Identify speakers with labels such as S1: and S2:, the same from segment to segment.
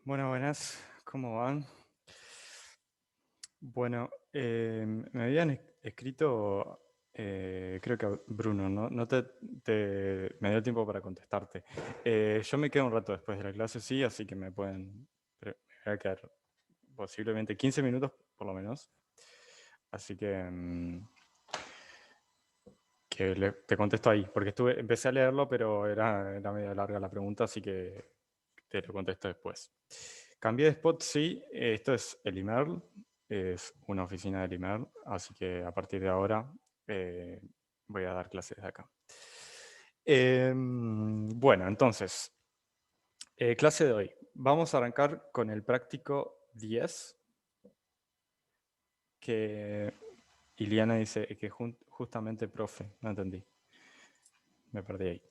S1: Bueno, buenas, ¿cómo van? Bueno, me habían escrito, creo que Bruno, ¿no? Me dio tiempo para contestarte. Yo me quedo un rato después de la clase, sí, así que me voy a quedar posiblemente 15 minutos por lo menos. Así que te contesto ahí, porque empecé a leerlo, pero era medio larga la pregunta, así que te lo contesto después. Cambié de spot, sí. Esto es el IMERL, es una oficina del IMERL, así que a partir de ahora eh, voy a dar clases de acá. Bueno, entonces, clase de hoy. Vamos a arrancar con el práctico 10, que Iliana dice que justamente profe, no entendí, me perdí ahí.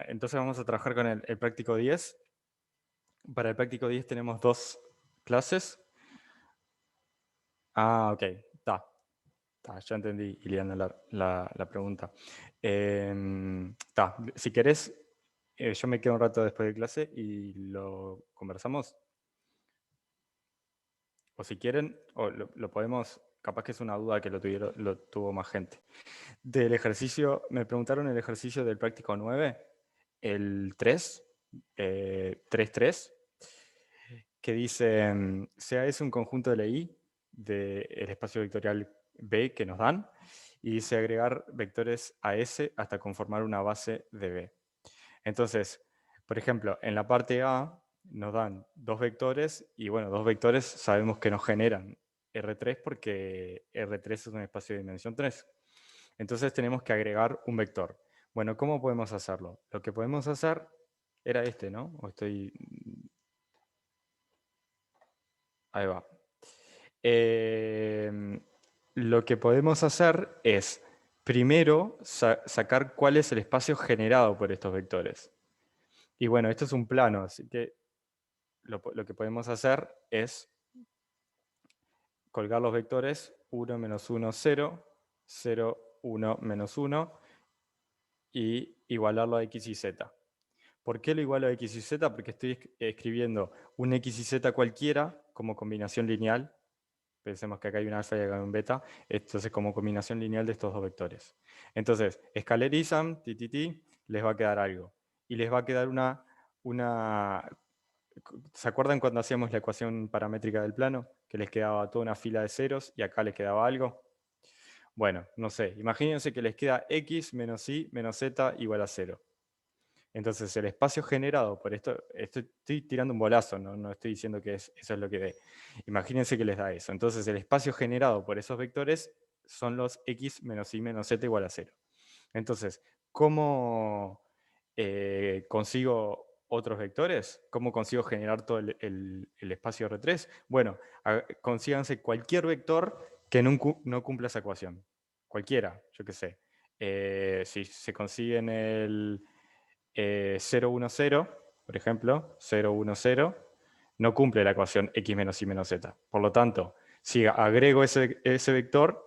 S1: Entonces vamos a trabajar con el práctico 10. Para el práctico 10 tenemos dos clases. Ah, ok, está. Ya entendí, Iliana, la pregunta. Si querés, yo me quedo un rato después de clase y lo conversamos. O si quieren, o lo podemos, capaz que es una duda que lo tuvo más gente. Del ejercicio, me preguntaron el ejercicio del práctico 9, el 3, 3.3, que dice, sea es un conjunto de LI del espacio vectorial B que nos dan, y dice agregar vectores a S hasta conformar una base de B. Entonces, por ejemplo, en la parte A nos dan dos vectores, y bueno, dos vectores sabemos que nos generan R3 porque R3 es un espacio de dimensión 3. Entonces tenemos que agregar un vector. Bueno, ¿cómo podemos hacerlo? Lo que podemos hacer era este, ¿no? Ahí va. Lo que podemos hacer es, primero, sacar cuál es el espacio generado por estos vectores. Y bueno, esto es un plano, así que lo que podemos hacer es colgar los vectores 1, menos 1, 0, 0, 1, menos 1, y igualarlo a x y z. ¿Por qué lo igualo a x y z? Porque estoy escribiendo un x y z cualquiera como combinación lineal. Pensemos que acá hay un alfa y acá hay un beta. Entonces, como combinación lineal de estos dos vectores. Entonces, escalerizan, les va a quedar algo. Y les va a quedar una... ¿Se acuerdan cuando hacíamos la ecuación paramétrica del plano? Que les quedaba toda una fila de ceros y acá les quedaba algo. Bueno, no sé. Imagínense que les queda x menos y menos z igual a 0. Entonces, el espacio generado por estoy tirando un bolazo, no estoy diciendo que eso es lo que dé. Imagínense que les da eso. Entonces, el espacio generado por esos vectores son los x menos y menos z igual a 0. Entonces, ¿cómo consigo otros vectores? ¿Cómo consigo generar todo el espacio R3? Bueno, consíganse cualquier vector que no cumpla esa ecuación. Cualquiera, yo qué sé. Si se consiguen el 0, 1, 0, por ejemplo, 0, 1, 0, no cumple la ecuación x menos y menos z. Por lo tanto, si agrego ese vector,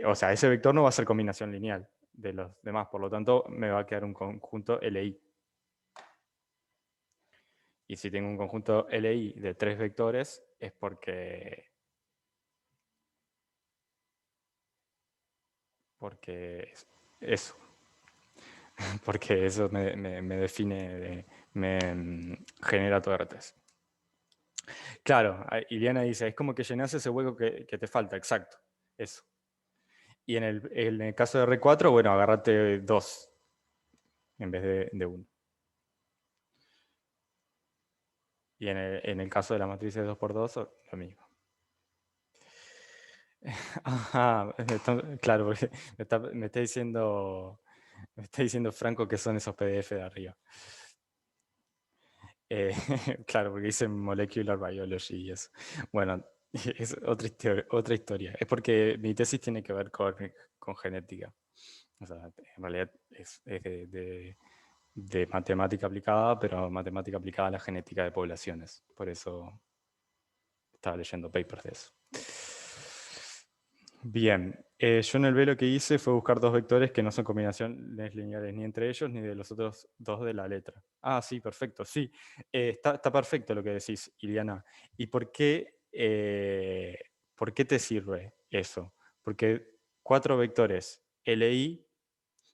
S1: o sea, ese vector no va a ser combinación lineal de los demás, por lo tanto, me va a quedar un conjunto LI. Y si tengo un conjunto LI de 3 vectores, es porque eso. Porque eso me define, me genera todo R3. Claro, Iliana dice, es como que llenas ese hueco que te falta, exacto, eso. Y en el caso de R4, bueno, agárrate 2 en vez de 1. Y en el caso de la matriz de 2 por 2, lo mismo. Ajá, claro, porque me está diciendo Franco que son esos PDF de arriba. Claro, porque dice Molecular Biology y eso. Bueno, es otra historia. Es porque mi tesis tiene que ver con genética. O sea, en realidad es de matemática aplicada, pero matemática aplicada a la genética de poblaciones. Por eso estaba leyendo papers de eso. Bien, yo en el B lo que hice fue buscar dos vectores que no son combinaciones lineales ni entre ellos ni de los otros dos de la letra. Ah, sí, perfecto, sí. Está perfecto lo que decís, Iliana. ¿Y por qué te sirve eso? Porque 4 vectores LI,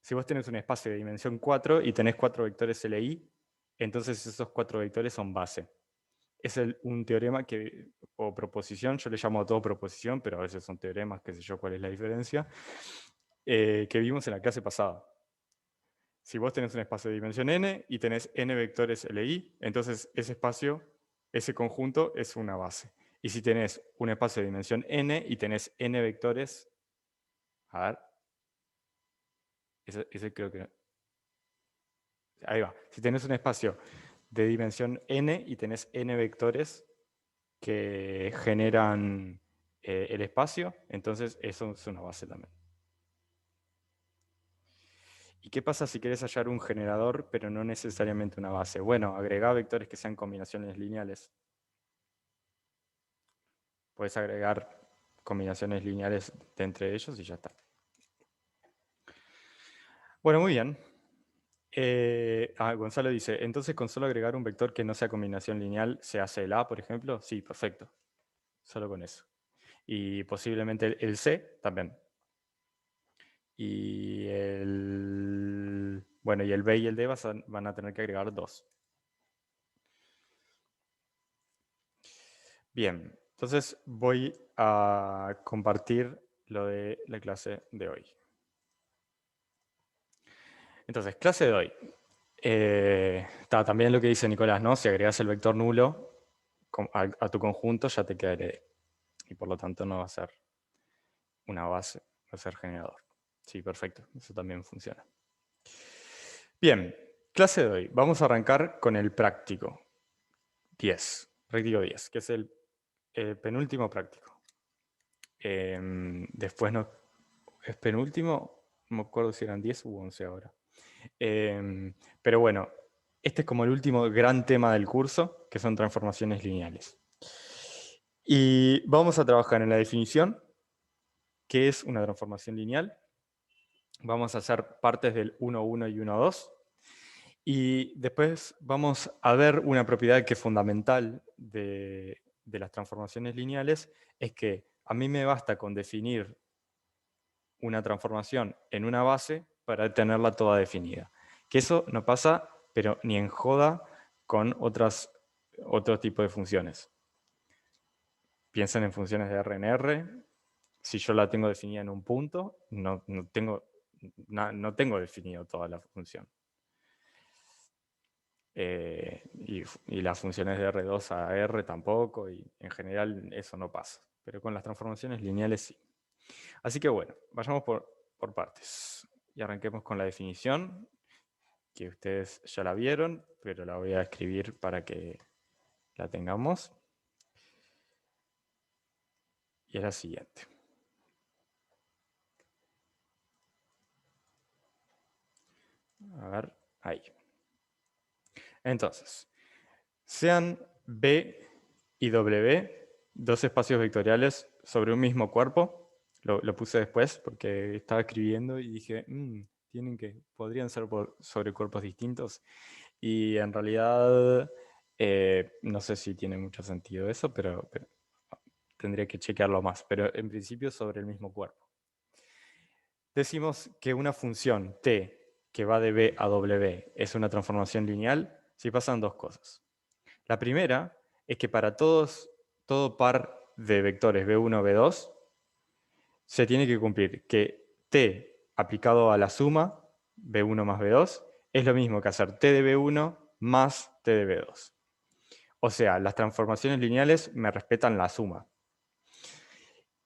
S1: si vos tenés un espacio de dimensión 4 y tenés 4 vectores LI, entonces esos 4 vectores son base. Es un teorema o proposición, yo le llamo a todo proposición, pero a veces son teoremas, qué sé yo cuál es la diferencia, que vimos en la clase pasada. Si vos tenés un espacio de dimensión n y tenés n vectores LI, entonces ese espacio, ese conjunto es una base. Y si tenés un espacio de dimensión n y tenés n vectores, a ver, ese creo que... Ahí va. Si tenés un espacio de dimensión n y tenés n vectores que generan el espacio, entonces eso es una base también. ¿Y qué pasa si querés hallar un generador, pero no necesariamente una base? Bueno, agregá vectores que sean combinaciones lineales. Puedes agregar combinaciones lineales de entre ellos y ya está. Bueno, muy bien. Gonzalo dice, entonces con solo agregar un vector que no sea combinación lineal, ¿se hace el A, por ejemplo? Sí, perfecto. Solo con eso. Y posiblemente el C también. Y bueno, y el B y el D van a tener que agregar 2. Bien, entonces voy a compartir lo de la clase de hoy. Entonces, clase de hoy. También lo que dice Nicolás, ¿no? Si agregas el vector nulo a tu conjunto, ya te queda el ED. Y por lo tanto no va a ser una base, va a ser generador. Sí, perfecto, eso también funciona. Bien, clase de hoy. Vamos a arrancar con el práctico 10, práctico 10, que es el penúltimo práctico. Después no, es penúltimo, no me acuerdo si eran 10 u 11 ahora. Pero bueno, este es como el último gran tema del curso, que son transformaciones lineales. Y vamos a trabajar en la definición, que es una transformación lineal. Vamos a hacer partes del 1,1 y 1,2. Y después vamos a ver una propiedad que es fundamental de las transformaciones lineales, es que a mí me basta con definir una transformación en una base para tenerla toda definida. Que eso no pasa, pero ni en joda, con otro tipo de funciones. Piensen en funciones de R en R. Si yo la tengo definida en un punto, no tengo definido toda la función. Y las funciones de R2 a R tampoco, y en general eso no pasa. Pero con las transformaciones lineales sí. Así que bueno, vayamos por partes. Y arranquemos con la definición, que ustedes ya la vieron, pero la voy a escribir para que la tengamos. Y es la siguiente. A ver, ahí. Entonces, sean B y W dos espacios vectoriales sobre un mismo cuerpo. Lo puse después porque estaba escribiendo y dije, podrían ser sobre cuerpos distintos. Y en realidad no sé si tiene mucho sentido eso, pero tendría que chequearlo más. Pero en principio sobre el mismo cuerpo. Decimos que una función t que va de B a W es una transformación lineal si pasan dos cosas. La primera es que para todo par de vectores B1, B2, se tiene que cumplir que t aplicado a la suma B1 más B2 es lo mismo que hacer t de B1 más t de B2. O sea, las transformaciones lineales me respetan la suma.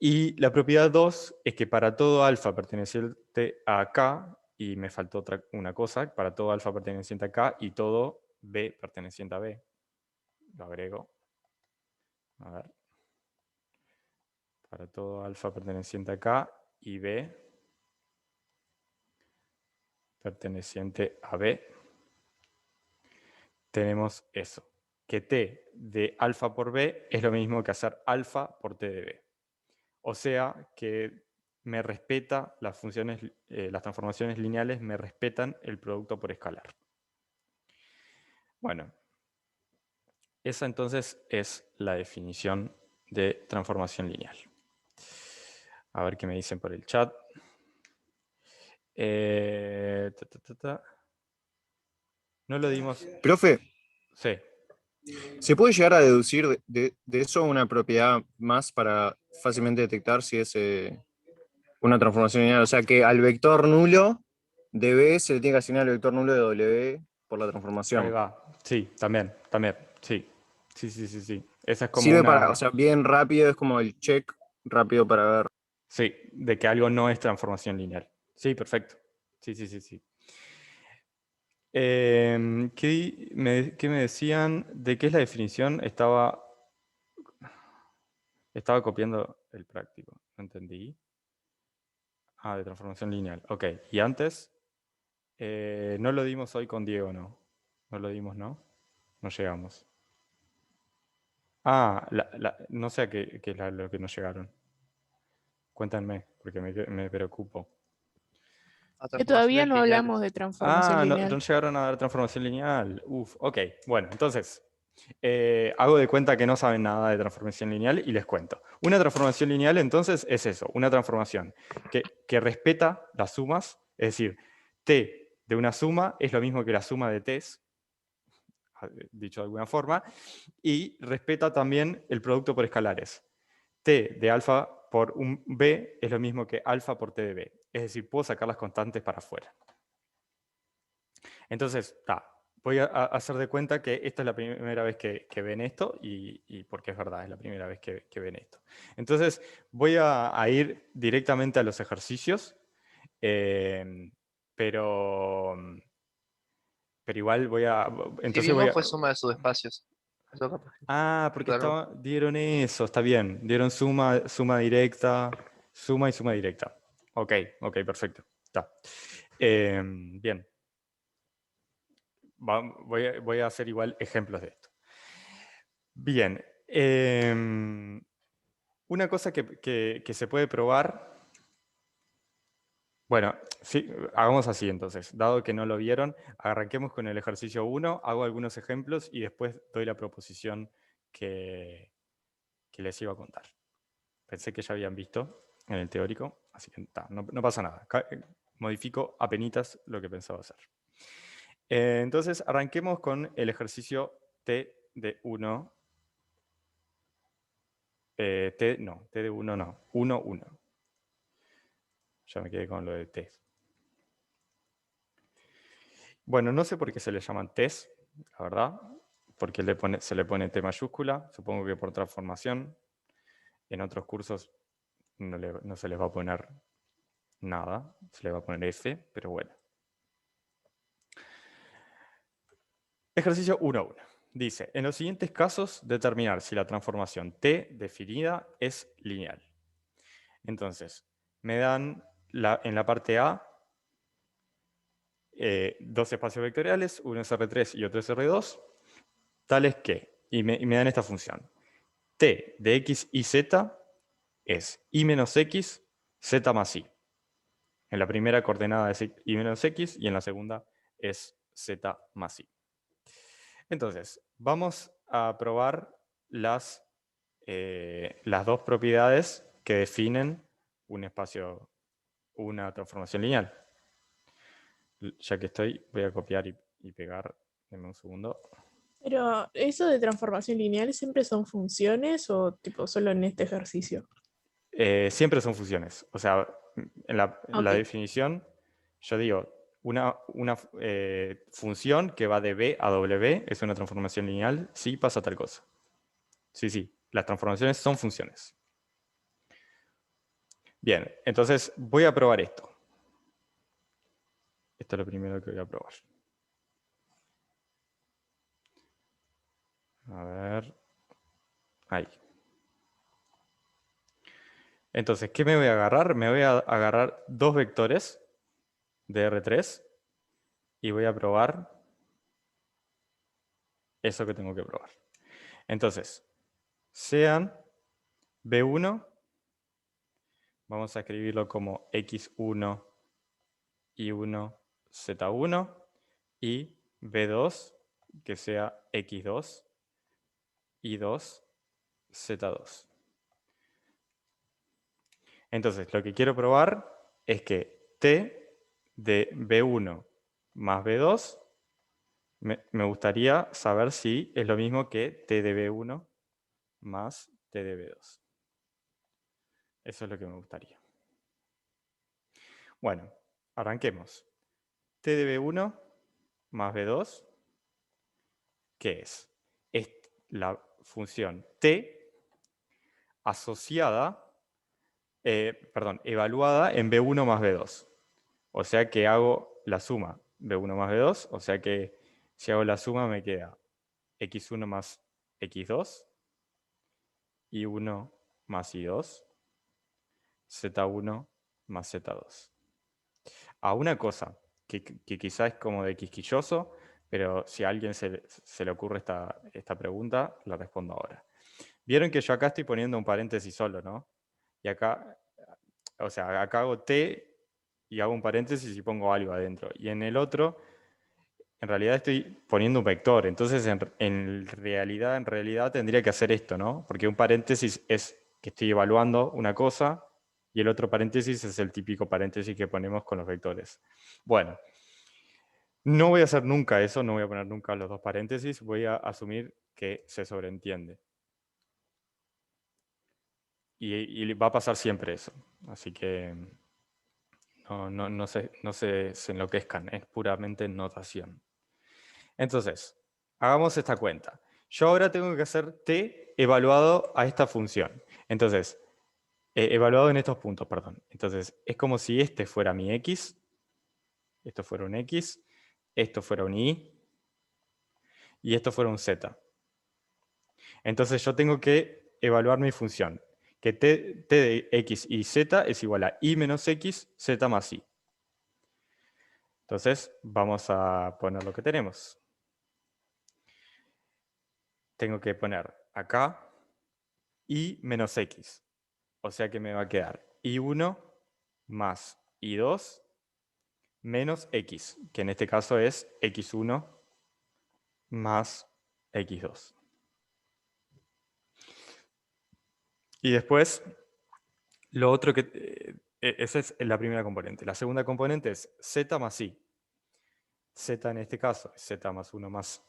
S1: Y la propiedad 2 es que para todo alfa perteneciente a K, y me faltó una cosa, para todo alfa perteneciente a K y todo B perteneciente a B, lo agrego. A ver. Para todo alfa perteneciente a K y B perteneciente a B, tenemos eso, que T de alfa por B es lo mismo que hacer alfa por T de B. O sea que me respeta las funciones, las transformaciones lineales me respetan el producto por escalar. Bueno, esa entonces es la definición de transformación lineal. A ver qué me dicen por el chat. No lo dimos.
S2: Profe,
S1: Sí.
S2: ¿se puede llegar a deducir de eso una propiedad más para fácilmente detectar si es una transformación lineal? O sea, que al vector nulo de B se le tiene que asignar el vector nulo de W por la
S1: Ahí
S2: transformación.
S1: va. Sí, también. Sí. Sí. Esa es como
S2: Sirve para, o
S1: una.
S2: sea, bien rápido, es como el check rápido para ver.
S1: Sí, de que algo no es transformación lineal. Sí, perfecto. Sí. ¿Qué me decían? ¿De qué es la definición? Estaba copiando el práctico. No entendí. Ah, de transformación lineal. Ok. ¿Y antes? No lo dimos hoy con Diego, ¿no? No lo dimos, ¿no? No llegamos. Ah, no sé a qué es lo que nos llegaron. Cuéntenme, porque me preocupo.
S3: A
S4: Que todavía
S3: transformaciones
S4: no hablamos
S3: lineales.
S4: de transformación
S1: Ah, no
S4: lineal.
S1: llegaron a dar transformación lineal. Uf, ok. Bueno, entonces, hago de cuenta que no saben nada de transformación lineal y les cuento. Una transformación lineal, entonces, es eso, una transformación que respeta las sumas, es decir, t de una suma es lo mismo que la suma de t's, dicho de alguna forma, y respeta también el producto por escalares. T de alfa por un b es lo mismo que alfa por t de b. Es decir, puedo sacar las constantes para afuera. Entonces, voy a hacer de cuenta que esta es la primera vez que ven esto y porque es verdad, es la primera vez que ven esto. Entonces, voy a ir directamente a los ejercicios, pero igual voy a...
S3: Si
S1: Entonces voy
S3: vimos
S1: a...
S3: fue suma de subespacios. Eso capaz que
S1: Ah, porque
S3: aclaró.
S1: dieron eso, está bien. Dieron suma directa, suma y suma directa. Ok, perfecto. Está. Bien. Voy a hacer igual ejemplos de esto. Bien. Una cosa que se puede probar. Bueno, sí, hagamos así entonces. Dado que no lo vieron, arranquemos con el ejercicio 1, hago algunos ejemplos y después doy la proposición que les iba a contar. Pensé que ya habían visto en el teórico, así que no pasa nada. Modifico apenitas lo que pensaba hacer. Entonces, arranquemos con el ejercicio T de 1. T de 1 no. 1, 1. Ya me quedé con lo de T. Bueno, no sé por qué se le llaman T's, la verdad. Porque se le pone T mayúscula. Supongo que por transformación. En otros cursos no se les va a poner nada. Se le va a poner F, pero bueno. Ejercicio 1.1. Dice, en los siguientes casos, determinar si la transformación T definida es lineal. Entonces, me dan en la parte A dos espacios vectoriales, uno es R3 y otro es R2, tales que, y me dan esta función, T de X y Z es Y menos X, Z más Y. En la primera coordenada es Y menos X y en la segunda es Z más Y. Entonces, vamos a probar las dos propiedades que definen un espacio, una transformación lineal. Ya que estoy, voy a copiar y pegar. Deme un segundo.
S4: Pero, ¿eso de transformación lineal siempre son funciones o tipo solo en este ejercicio?
S1: Siempre son funciones. O sea, en la
S4: Ok.
S1: definición, yo digo, una función que va de B a W es una transformación lineal si pasa tal cosa. Sí, las transformaciones son funciones. Bien, entonces voy a probar esto. Esto es lo primero que voy a probar. A ver. Ahí. Entonces, ¿qué me voy a agarrar? Me voy a agarrar dos vectores de R3 y voy a probar eso que tengo que probar. Entonces, sean B1 vamos a escribirlo como x1, y1, z1, y b2, que sea x2, y2, z2. Entonces, lo que quiero probar es que t de b1 más b2, me gustaría saber si es lo mismo que t de b1 más t de b2. Eso es lo que me gustaría. Bueno, arranquemos. T de b1 más b2, ¿qué es? Es la función t asociada, evaluada en b1 más b2. O sea que hago la suma b1 más b2, o sea que si hago la suma me queda x1 más x2, y1 más y2, z1 más z2. A una cosa que quizás es como de quisquilloso, pero si a alguien se le ocurre esta pregunta, la respondo ahora. Vieron que yo acá estoy poniendo un paréntesis solo, ¿no? Y acá, o sea, acá hago t y hago un paréntesis y pongo algo adentro. Y en el otro, en realidad estoy poniendo un vector. Entonces, en realidad tendría que hacer esto, ¿no? Porque un paréntesis es que estoy evaluando una cosa y el otro paréntesis es el típico paréntesis que ponemos con los vectores. Bueno, no voy a hacer nunca eso, no voy a poner nunca los dos paréntesis, voy a asumir que se sobreentiende. Y va a pasar siempre eso. Así que no se enloquezcan, es puramente notación. Entonces, hagamos esta cuenta. Yo ahora tengo que hacer t evaluado a esta función. Entonces, evaluado en estos puntos, perdón. Entonces, es como si este fuera mi x, esto fuera un x, esto fuera un y esto fuera un z. Entonces, yo tengo que evaluar mi función, que t de x y z es igual a y menos x, z más y. Entonces, vamos a poner lo que tenemos. Tengo que poner acá y menos x. O sea que me va a quedar y1 más y2 menos x, que en este caso es x1 más x2. Y después, lo otro que... esa es la primera componente. La segunda componente es z más y. Z en este caso es z1 más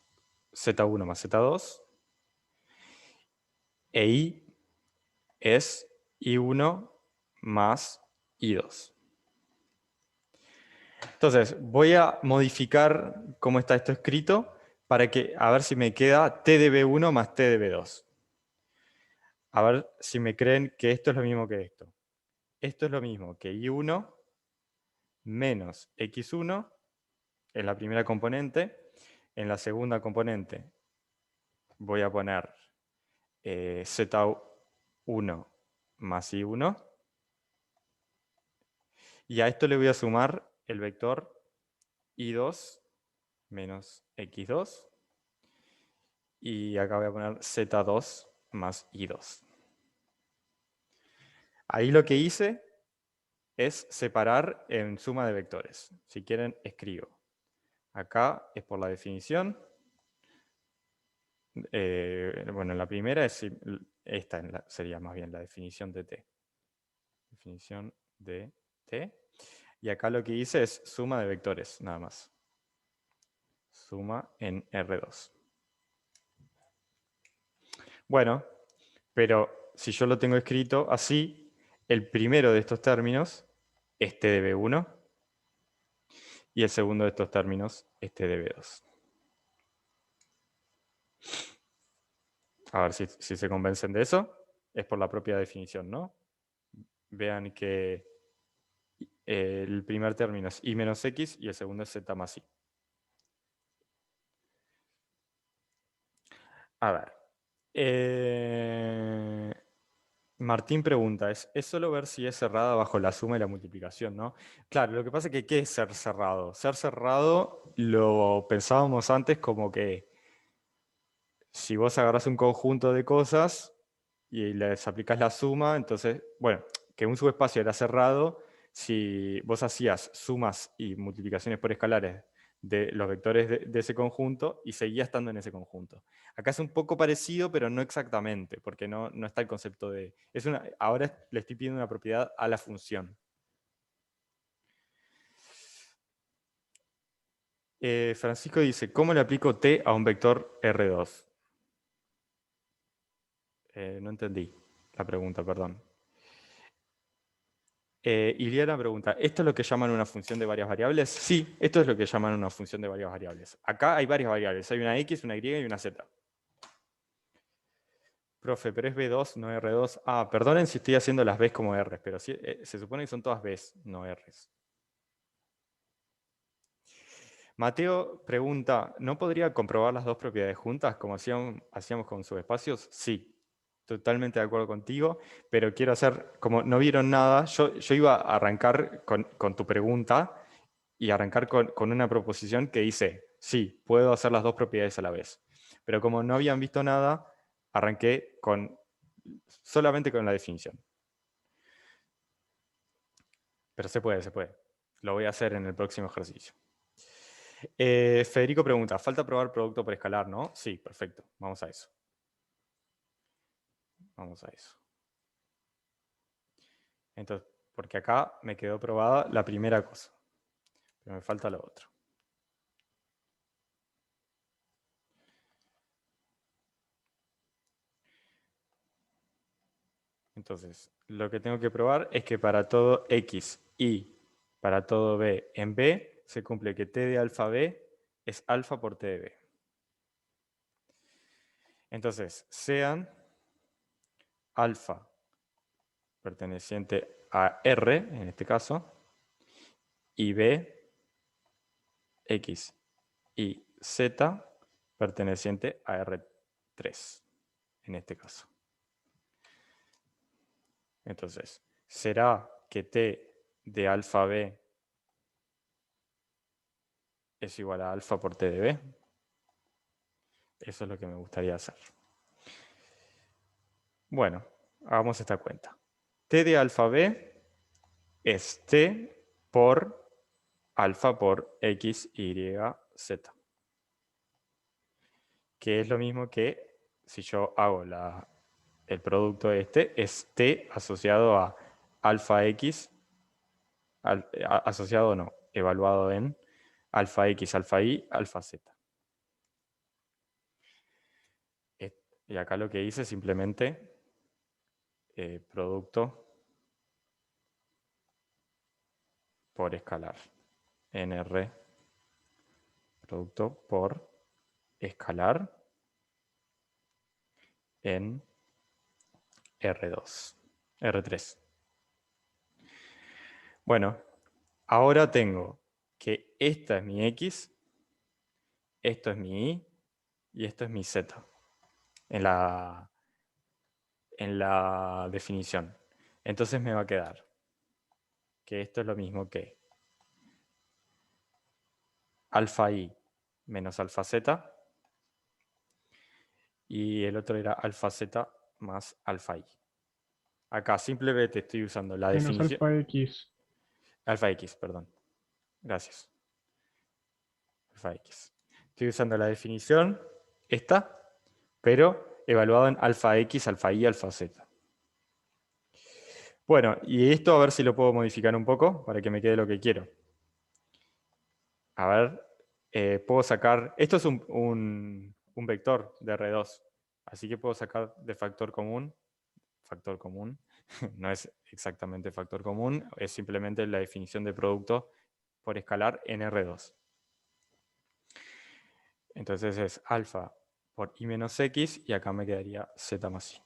S1: z2. E y es y1 más y2. Entonces, voy a modificar cómo está esto escrito para que, a ver si me queda t de b1 más t de b2. A ver si me creen que esto es lo mismo que esto. Esto es lo mismo que y1 menos x1 en la primera componente. En la segunda componente voy a poner z1 más y1. Y a esto le voy a sumar el vector y2 menos x2. Y acá voy a poner z2 más y2. Ahí lo que hice es separar en suma de vectores. Si quieren, escribo. Acá es por la definición. Bueno, la primera es esta sería más bien la definición de t. Definición de t. Y acá lo que hice es suma de vectores, nada más. Suma en R2. Bueno, pero si yo lo tengo escrito así, el primero de estos términos es t de b1 y el segundo de estos términos es t de b2. A ver si se convencen de eso. Es por la propia definición, ¿no? Vean que el primer término es y menos x y el segundo es z más y. A ver. Martín pregunta, ¿es solo ver si es cerrada bajo la suma y la multiplicación, ¿no? Claro, lo que pasa es que ¿qué es ser cerrado? Ser cerrado lo pensábamos antes como que si vos agarrás un conjunto de cosas y les aplicás la suma, entonces, bueno, que un subespacio era cerrado si vos hacías sumas y multiplicaciones por escalares de los vectores de ese conjunto y seguía estando en ese conjunto. Acá es un poco parecido, pero no exactamente, porque no está el concepto de... ahora le estoy pidiendo una propiedad a la función. Francisco dice, ¿cómo le aplico t a un vector R2? No entendí la pregunta, perdón. Iliana pregunta, ¿esto es lo que llaman una función de varias variables? Sí, esto es lo que llaman una función de varias variables. Acá hay varias variables, hay una X, una Y y una Z. Profe, pero es B2, no R2. Ah, perdonen si estoy haciendo las Bs como Rs, pero sí, se supone que son todas Bs, no Rs. Mateo pregunta, ¿no podría comprobar las dos propiedades juntas como hacíamos con subespacios? Sí, totalmente de acuerdo contigo, pero quiero hacer, como no vieron nada, yo iba a arrancar con tu pregunta y arrancar con una proposición que dice, sí, puedo hacer las dos propiedades a la vez. Pero como no habían visto nada, arranqué solamente con la definición. Pero se puede, se puede. Lo voy a hacer en el próximo ejercicio. Federico pregunta, falta probar producto por escalar, ¿no? Sí, perfecto. Vamos a eso. Vamos a eso. Entonces, porque acá me quedó probada la primera cosa. Pero me falta lo otro. Entonces, lo que tengo que probar es que para todo X y para todo B en B, se cumple que T de alfa B es alfa por T de B. Entonces, sean alfa perteneciente a R, en este caso, y B, X y Z perteneciente a R3, en este caso. Entonces, ¿será que T de alfa B es igual a alfa por T de B? Eso es lo que me gustaría hacer. Bueno, hagamos esta cuenta. T de alfa B es T por alfa por X, Y, Z. Que es lo mismo que si yo hago el producto este, es T asociado a alfa X, asociado no, evaluado en alfa X, alfa Y, alfa Z. Y acá lo que hice es simplemente producto por escalar. NR, producto por escalar en R2, R3. Bueno, ahora tengo que esta es mi X, esto es mi Y y esto es mi Z en la definición. Entonces me va a quedar que esto es lo mismo que alfa I menos alfa Z y el otro era alfa Z más alfa I. Acá simplemente estoy usando la
S5: Menos
S1: definición.
S5: alfa X.
S1: Alfa X, perdón. Gracias. Alfa X. Estoy usando la definición, esta, pero evaluado en alfa X, alfa Y, alfa Z. Bueno, y esto a ver si lo puedo modificar un poco para que me quede lo que quiero. A ver, puedo sacar... Esto es un vector de R2, así que puedo sacar de factor común, no es exactamente factor común, es simplemente la definición de producto por escalar en R2. Entonces es alfa por I menos X y acá me quedaría Z más I.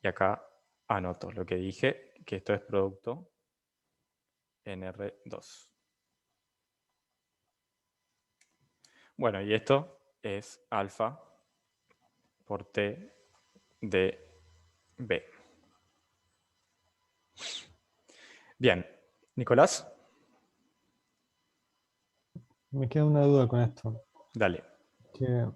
S1: Y acá anoto lo que dije, que esto es producto en R2. Bueno, y esto es alfa por T de B. Bien, Nicolás,
S5: Me queda una duda con esto.
S1: dale.
S5: Que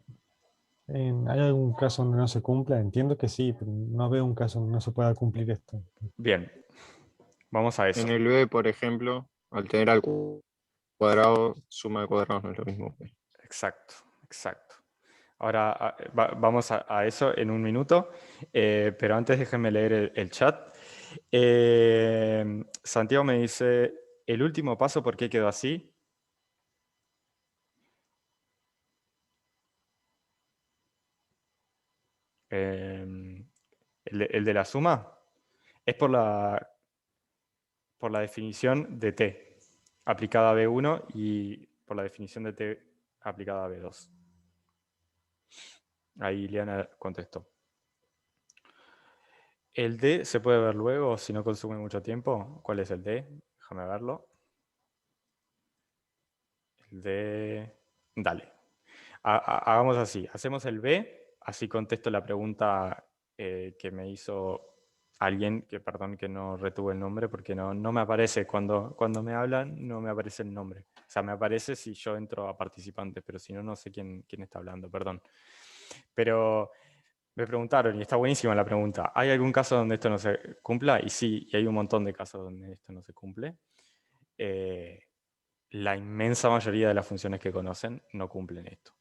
S5: ¿Hay algún caso donde no se cumpla? Entiendo que sí, pero no veo un caso donde no se pueda cumplir esto.
S1: Bien, vamos a eso.
S2: En el B, por ejemplo, al tener al cuadrado, suma de cuadrados no es lo mismo.
S1: Exacto, exacto. Ahora vamos a eso en un minuto, pero antes déjenme leer el chat. Santiago me dice, el último paso, ¿por qué quedó así? El de la suma es por la definición de t aplicada a B1 y por la definición de t aplicada a B2. Ahí Liana contestó. El D se puede ver luego si no consume mucho tiempo. ¿Cuál es el D? Déjame verlo. El D... Dale. Hagamos así. Hacemos el B, así contesto la pregunta que me hizo alguien, que perdón que no retuve el nombre, porque no me aparece cuando me hablan, no me aparece el nombre. O sea, me aparece si yo entro a participantes, pero si no, no sé quién está hablando, perdón. Pero me preguntaron, y está buenísima la pregunta, ¿hay algún caso donde esto no se cumpla? Y sí, y hay un montón de casos donde esto no se cumple. La inmensa mayoría de las funciones que conocen no cumplen esto.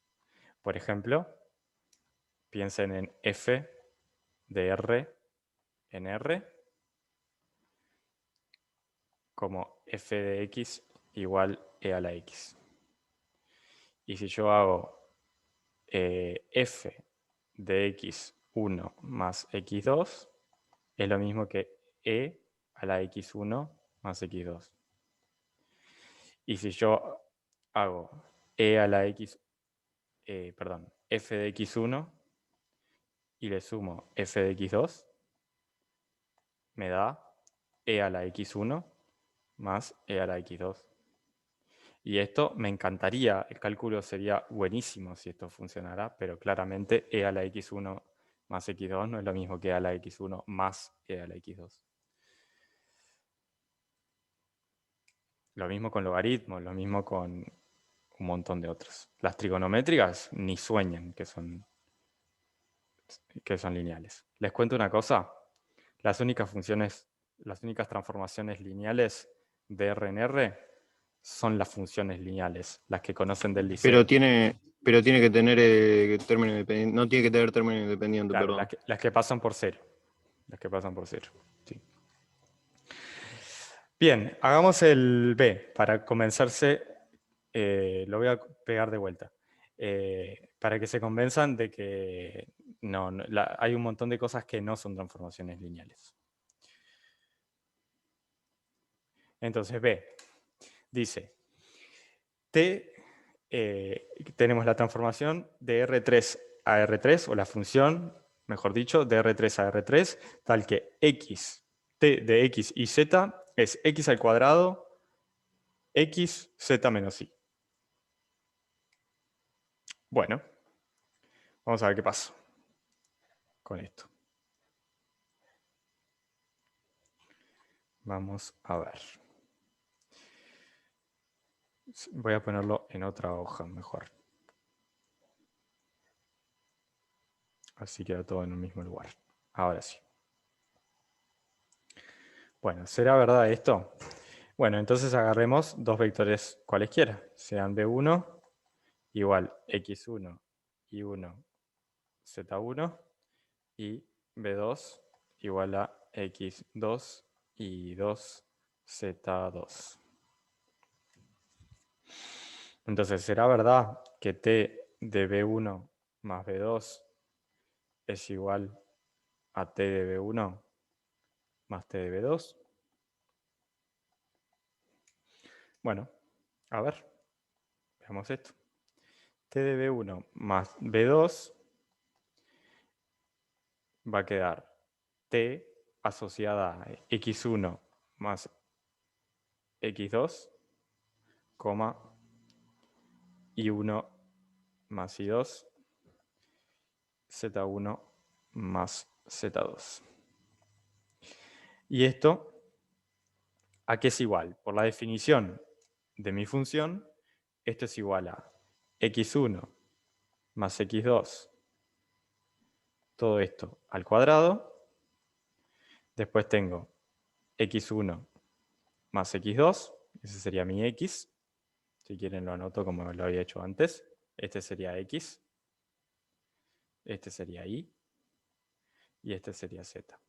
S1: Por ejemplo, piensen en f de r en r como f de x igual e a la x. Y si yo hago f de x1 más x2, es lo mismo que e a la x1 más x2. Y si yo hago e a la x, f de x1 y le sumo f de x2, me da e a la x1 más e a la x2. Y esto me encantaría, el cálculo sería buenísimo si esto funcionara, pero claramente e a la x1 más x2 no es lo mismo que e a la x1 más e a la x2. Lo mismo con logaritmos, lo mismo con un montón de otros. Las trigonométricas ni sueñan que son lineales. Les cuento una cosa, las únicas transformaciones lineales de R en R son las funciones lineales, las que conocen del liceo.
S2: Pero tiene que tener término independiente, no tiene que tener término independiente,
S1: Claro,
S2: perdón.
S1: las que pasan por cero. Las que pasan por cero. Sí. Bien, hagamos el B para convencerse. Lo voy a pegar de vuelta. Para que se convenzan de que hay un montón de cosas que no son transformaciones lineales. Entonces, B dice, tenemos la transformación de R3 a R3, o la función, mejor dicho, de R3 a R3, tal que t de x y z es x al cuadrado, x, z menos y. Bueno, vamos a ver qué pasa con esto. Vamos a ver. Voy a ponerlo en otra hoja mejor. Así queda todo en el mismo lugar. Ahora sí. Bueno, ¿será verdad esto? Bueno, entonces agarremos dos vectores cualesquiera. Sean B1 igual x1 y 1 z1 y B2 igual a x2 y 2 z2. Entonces, ¿será verdad que t de B1 más B2 es igual a t de B1 más t de B2? Bueno, a ver, veamos esto. T de B1 más B2 va a quedar t asociada a x1 más x2, y1 más y2, z1 más z2. ¿Y esto a qué es igual? Por la definición de mi función, esto es igual a x1 más x2 todo esto al cuadrado. Después tengo x1 más x2. Ese sería mi x. Si quieren lo anoto como lo había hecho antes. Este sería x. Este sería y. Y este sería z.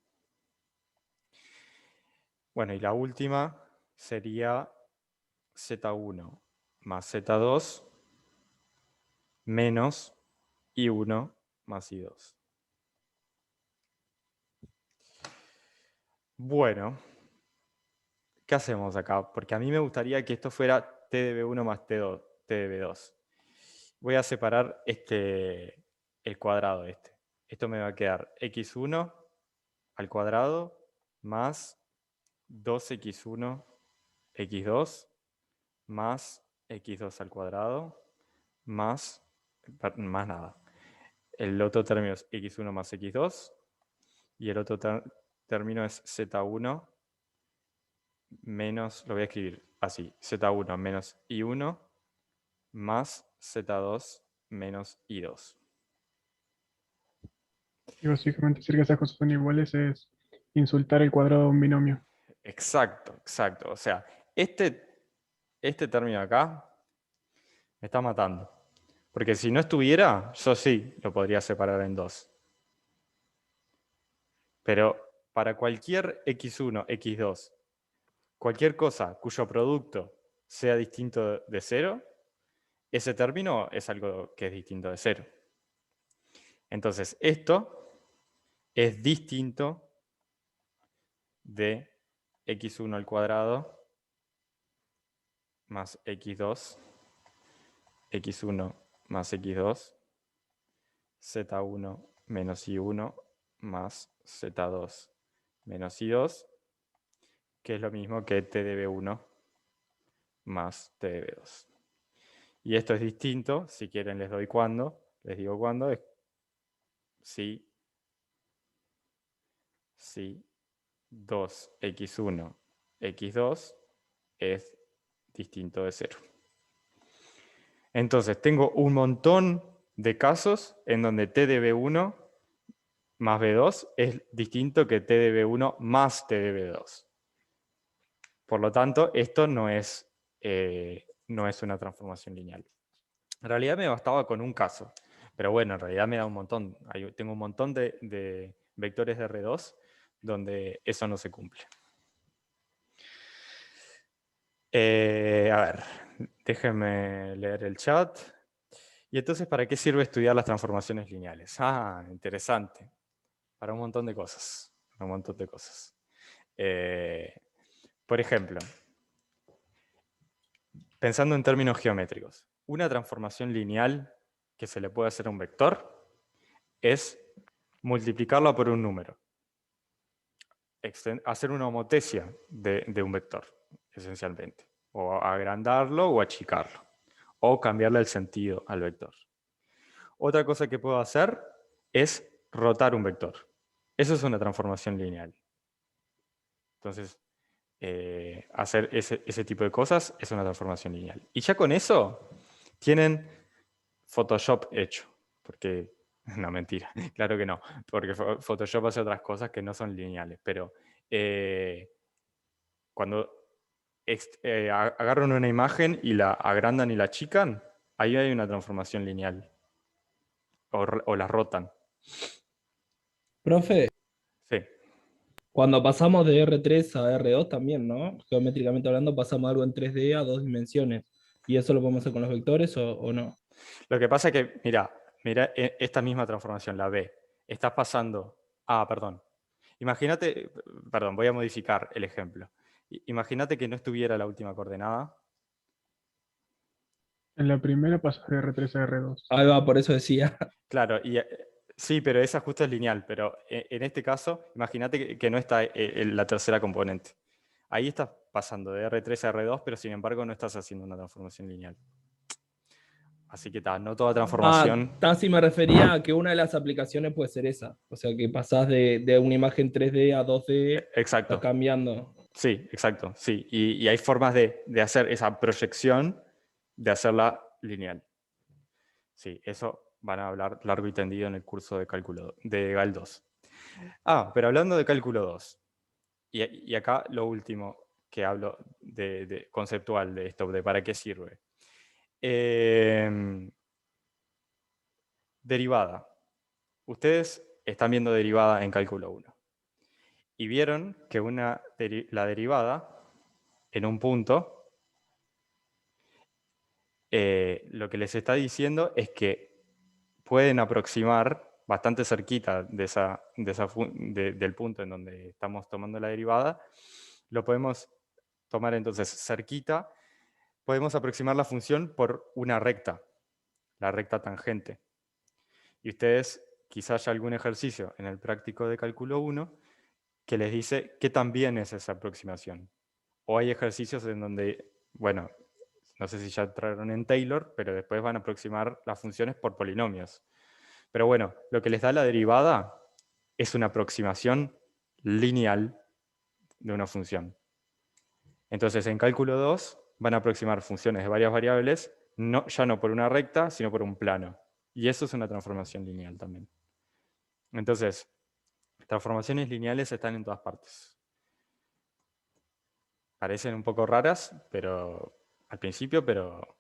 S1: Bueno, y la última sería z1 más z2 menos i1 más i2. Bueno, ¿qué hacemos acá? Porque a mí me gustaría que esto fuera t de b1 más t de b2. Voy a separar el cuadrado este. Esto me va a quedar x1 al cuadrado más 2x1 x2 más x2 al cuadrado más nada. El otro término es x1 más x2 y el otro término es z1 menos, lo voy a escribir así, z1 menos i1 más z2 menos i2.
S6: Y básicamente decir que esas cosas son iguales es insultar el cuadrado de un binomio.
S1: Exacto, exacto. O sea, este término acá me está matando. Porque si no estuviera, yo sí lo podría separar en dos. Pero para cualquier x1, x2, cualquier cosa cuyo producto sea distinto de 0, ese término es algo que es distinto de 0. Entonces, esto es distinto de x1 al cuadrado más x2, x1 más x2, z1 menos i1 más z2 menos i2, que es lo mismo que t de b1 más t de b2. Y esto es distinto, si quieren les doy cuándo, les digo cuándo, es si 2x1, x2 es distinto de 0. Entonces tengo un montón de casos en donde t de b1 más b2 es distinto que t de b1 más t de b2. Por lo tanto, esto no es una transformación lineal. En realidad me bastaba con un caso, pero bueno, en realidad me da un montón. Tengo un montón de vectores de R2 donde eso no se cumple. A ver, déjenme leer el chat. Y entonces, ¿para qué sirve estudiar las transformaciones lineales? Ah, interesante. Para un montón de cosas. Para un montón de cosas. Por ejemplo, pensando en términos geométricos, una transformación lineal que se le puede hacer a un vector es multiplicarlo por un número. Hacer una homotecia de un vector, esencialmente. O agrandarlo o achicarlo. O cambiarle el sentido al vector. Otra cosa que puedo hacer es rotar un vector. Eso es una transformación lineal. Entonces, hacer ese tipo de cosas es una transformación lineal. Y ya con eso tienen Photoshop hecho. Porque, no, mentira, claro que no. Porque Photoshop hace otras cosas que no son lineales. Pero cuando agarran una imagen y la agrandan y la achican, ahí hay una transformación lineal. O la rotan.
S7: Profe,
S1: Sí.
S7: cuando pasamos de R3 a R2 también, ¿no? Geométricamente hablando, pasamos algo en 3D a 2 dimensiones. ¿Y eso lo podemos hacer con los vectores o no?
S1: Lo que pasa es que, mira esta misma transformación, la B. Estás pasando... perdón. Imagínate, perdón, voy a modificar el ejemplo. Imagínate que no estuviera la última coordenada.
S6: En la primera pasas de R3 a R2.
S7: Ahí va, por eso decía.
S1: Claro, sí, pero esa justo es lineal. Pero en este caso, imagínate que no está la tercera componente. Ahí estás pasando de R3 a R2, pero sin embargo no estás haciendo una transformación lineal. Así que no toda transformación...
S7: Casi me refería a que una de las aplicaciones puede ser esa. O sea, que pasás de una imagen 3D a 2D,
S1: Exacto.
S7: estás cambiando.
S1: Sí, exacto. Sí. Y hay formas de hacer esa proyección, de hacerla lineal. Sí, eso van a hablar largo y tendido en el curso de cálculo de GAL 2. Pero hablando de cálculo 2, y acá lo último que hablo de conceptual de esto, de para qué sirve. Derivada. Ustedes están viendo derivada en cálculo 1. Y vieron que la derivada en un punto, lo que les está diciendo es que pueden aproximar bastante cerquita del punto en donde estamos tomando la derivada. Lo podemos tomar entonces cerquita. Podemos aproximar la función por una recta, la recta tangente. Y ustedes, quizás haya algún ejercicio en el práctico de cálculo 1 que les dice qué tan bien es esa aproximación. O hay ejercicios en donde, bueno, no sé si ya entraron en Taylor, pero después van a aproximar las funciones por polinomios. Pero bueno, lo que les da la derivada es una aproximación lineal de una función. Entonces, en cálculo 2 van a aproximar funciones de varias variables, ya no por una recta, sino por un plano. Y eso es una transformación lineal también. Entonces, transformaciones lineales están en todas partes. Parecen un poco raras, pero al principio, pero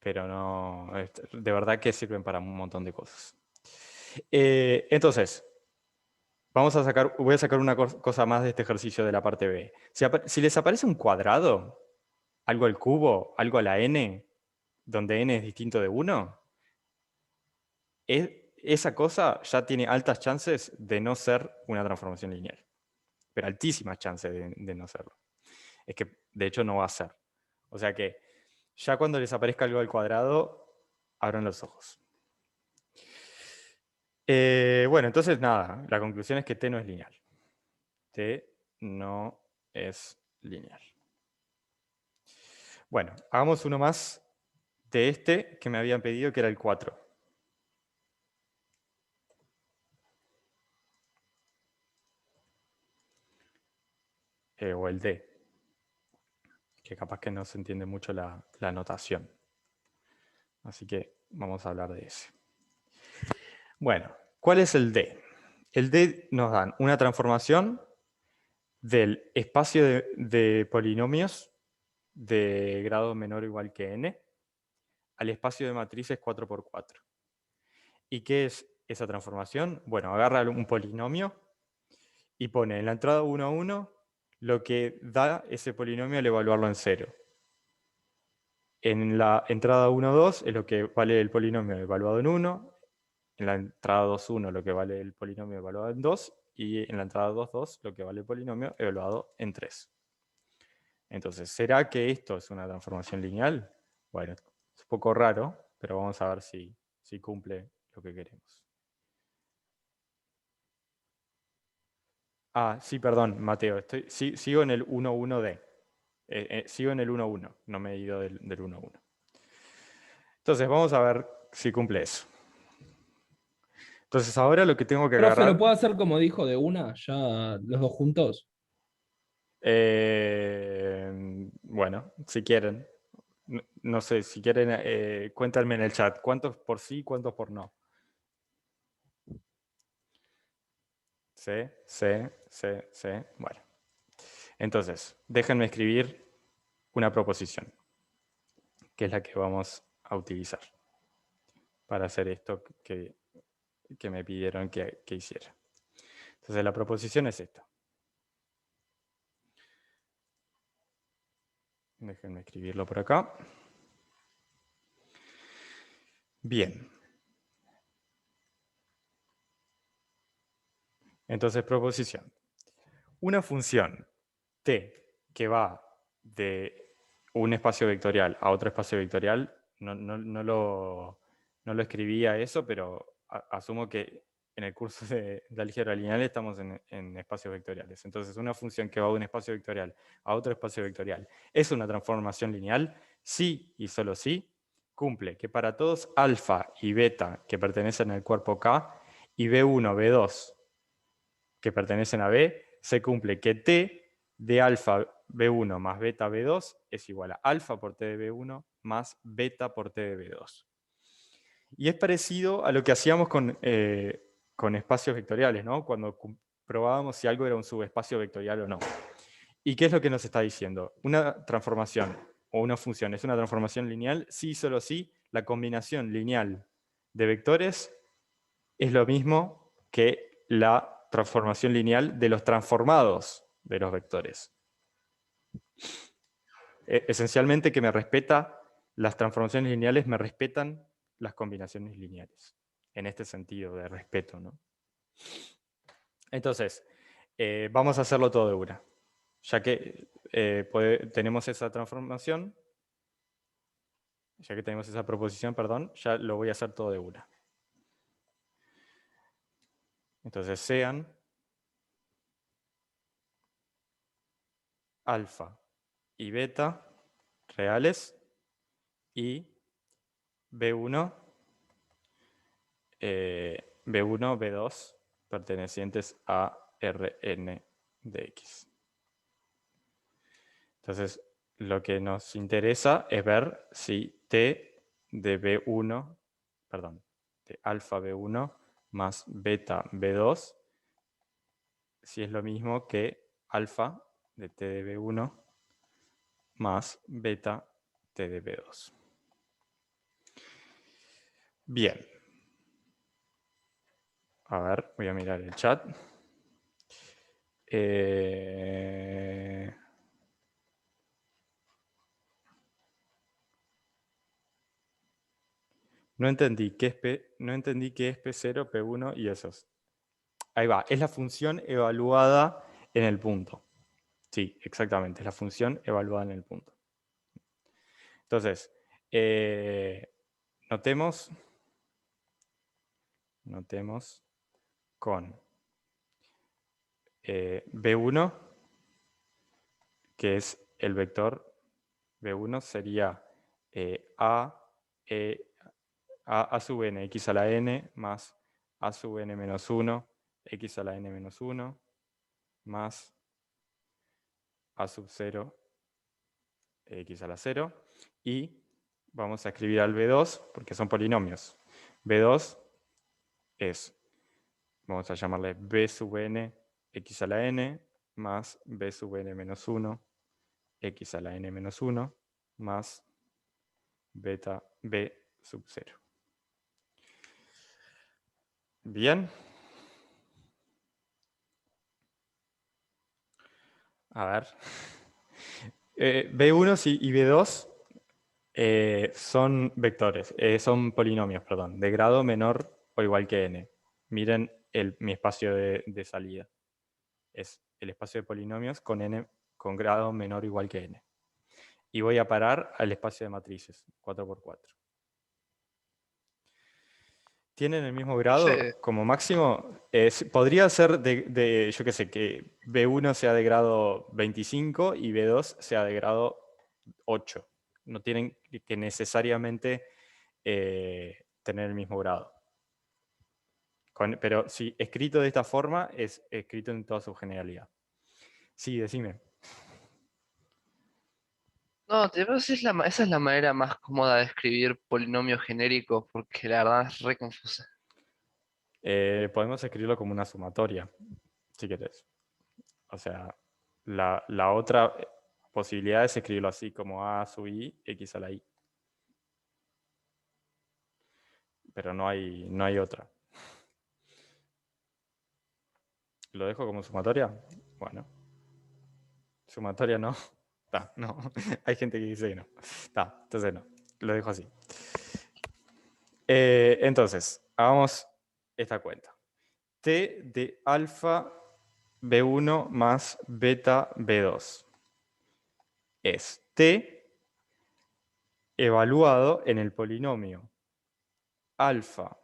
S1: no, de verdad que sirven para un montón de cosas. Entonces, voy a sacar una cosa más de este ejercicio de la parte B. Si les aparece un cuadrado, algo al cubo, algo a la n, donde n es distinto de 1, esa cosa ya tiene altas chances de no ser una transformación lineal. Pero altísimas chances de no serlo. Es que, de hecho, no va a ser. O sea que, ya cuando les aparezca algo al cuadrado, abran los ojos. Bueno, entonces nada, la conclusión es que t no es lineal. T no es lineal. Bueno, hagamos uno más de este que me habían pedido, que era el 4. O el D, que capaz que no se entiende mucho la notación. Así que vamos a hablar de ese. Bueno, ¿cuál es el D? El D nos dan una transformación del espacio de polinomios de grado menor o igual que n al espacio de matrices 4×4. ¿Y qué es esa transformación? Bueno, agarra un polinomio y pone en la entrada 1 a 1 lo que da ese polinomio al evaluarlo en 0. En la entrada 1 a 2 es lo que vale el polinomio evaluado en 1, en la entrada 2 1 lo que vale el polinomio evaluado en 2, y en la entrada 2 2 lo que vale el polinomio evaluado en 3. Entonces, ¿será que esto es una transformación lineal? Bueno, es un poco raro, pero vamos a ver si cumple lo que queremos. Sí, perdón, Mateo. Sigo en el 1,1D. Sigo en el 1,1. No me he ido del 1,1. Entonces, vamos a ver si cumple eso. Entonces, ahora lo que tengo que
S7: Profe,
S1: agarrar...
S7: ¿lo puedo hacer como dijo de una, ya los dos juntos?
S1: Bueno, si quieren. No sé, si quieren, cuéntenme en el chat. ¿Cuántos por sí, cuántos por no? Sí. Bueno. Entonces, déjenme escribir una proposición, que es la que vamos a utilizar para hacer esto que me pidieron que hiciera. Entonces, la proposición es esta. Déjenme escribirlo por acá. Bien. Entonces, proposición. Una función t que va de un espacio vectorial a otro espacio vectorial, no lo escribí a eso, pero asumo que en el curso de álgebra lineal estamos en espacios vectoriales. Entonces, una función que va de un espacio vectorial a otro espacio vectorial, ¿es una transformación lineal? Sí y solo sí. Cumple que para todos alfa y beta que pertenecen al cuerpo K y B1, B2 que pertenecen a B, se cumple que T de alfa B1 más beta B2 es igual a alfa por T de B1 más beta por T de B2. Y es parecido a lo que hacíamos con espacios vectoriales, ¿no? Cuando probábamos si algo era un subespacio vectorial o no. ¿Y qué es lo que nos está diciendo? Una transformación o una función es una transformación lineal si y solo si la combinación lineal de vectores es lo mismo que la transformación lineal de los transformados de los vectores. Esencialmente que me respeta, las transformaciones lineales me respetan las combinaciones lineales, en este sentido de respeto, ¿no? Entonces, vamos a hacerlo todo de una. Ya que tenemos esa transformación, ya que tenemos esa proposición, perdón, ya lo voy a hacer todo de una. Entonces, sean alfa y beta reales y B1, B1, B2 pertenecientes a Rn de X. Entonces, lo que nos interesa es ver si T de B1, perdón, de alfa B1 más beta B2, si es lo mismo que alfa de T de B1 más beta T de B2. Bien. A ver, voy a mirar el chat. No entendí qué es P0, P1 y esos. Ahí va, es la función evaluada en el punto. Sí, exactamente, es la función evaluada en el punto. Entonces, notemos con B1, que es el vector B1, sería A sub n, x a la n, más A sub n menos 1, x a la n menos 1, más A sub 0, x a la 0. Y vamos a escribir al B2, porque son polinomios. B2 es, vamos a llamarle B sub n, x a la n, más B sub n menos 1, x a la n menos 1, más beta B sub 0. Bien. A ver. B1 y B2 son vectores, son polinomios, perdón, de grado menor o igual que n. Miren mi espacio de salida. Es el espacio de polinomios con n con grado menor o igual que n. Y voy a parar al espacio de matrices, 4×4. ¿Tienen el mismo grado
S3: Sí.
S1: como máximo? Podría ser yo qué sé, que B1 sea de grado 25 y B2 sea de grado 8. No tienen que necesariamente tener el mismo grado. Pero si escrito de esta forma, es escrito en toda su generalidad. Sí, decime.
S3: No, esa es la manera más cómoda de escribir polinomios genéricos, porque la verdad es re confusa.
S1: Podemos escribirlo como una sumatoria, si querés. O sea, la otra posibilidad es escribirlo así, como A sub I, X a la I. Pero no hay otra. ¿Lo dejo como sumatoria? Bueno. Sumatoria no. No. Hay gente que dice que no. Entonces no. Lo dejo así. Entonces, hagamos esta cuenta. T de alfa B1 más beta B2 es T evaluado en el polinomio alfa.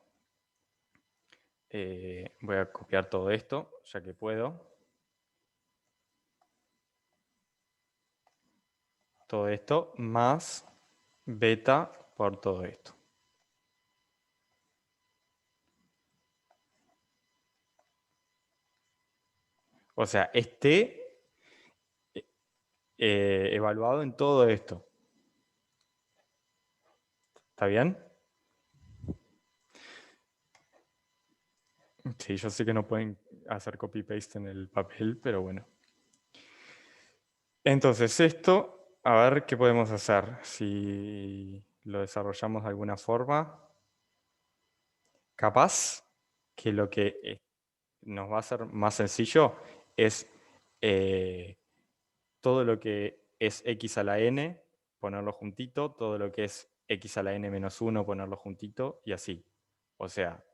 S1: Voy a copiar todo esto, ya que puedo. Todo esto más beta por todo esto. O sea, es T evaluado en todo esto. ¿Está bien? Sí, yo sé que no pueden hacer copy-paste en el papel, pero bueno. Entonces esto, a ver qué podemos hacer. Si lo desarrollamos de alguna forma, capaz que lo que nos va a hacer más sencillo es todo lo que es x a la n, ponerlo juntito, todo lo que es x a la n menos 1, ponerlo juntito, y así. O sea,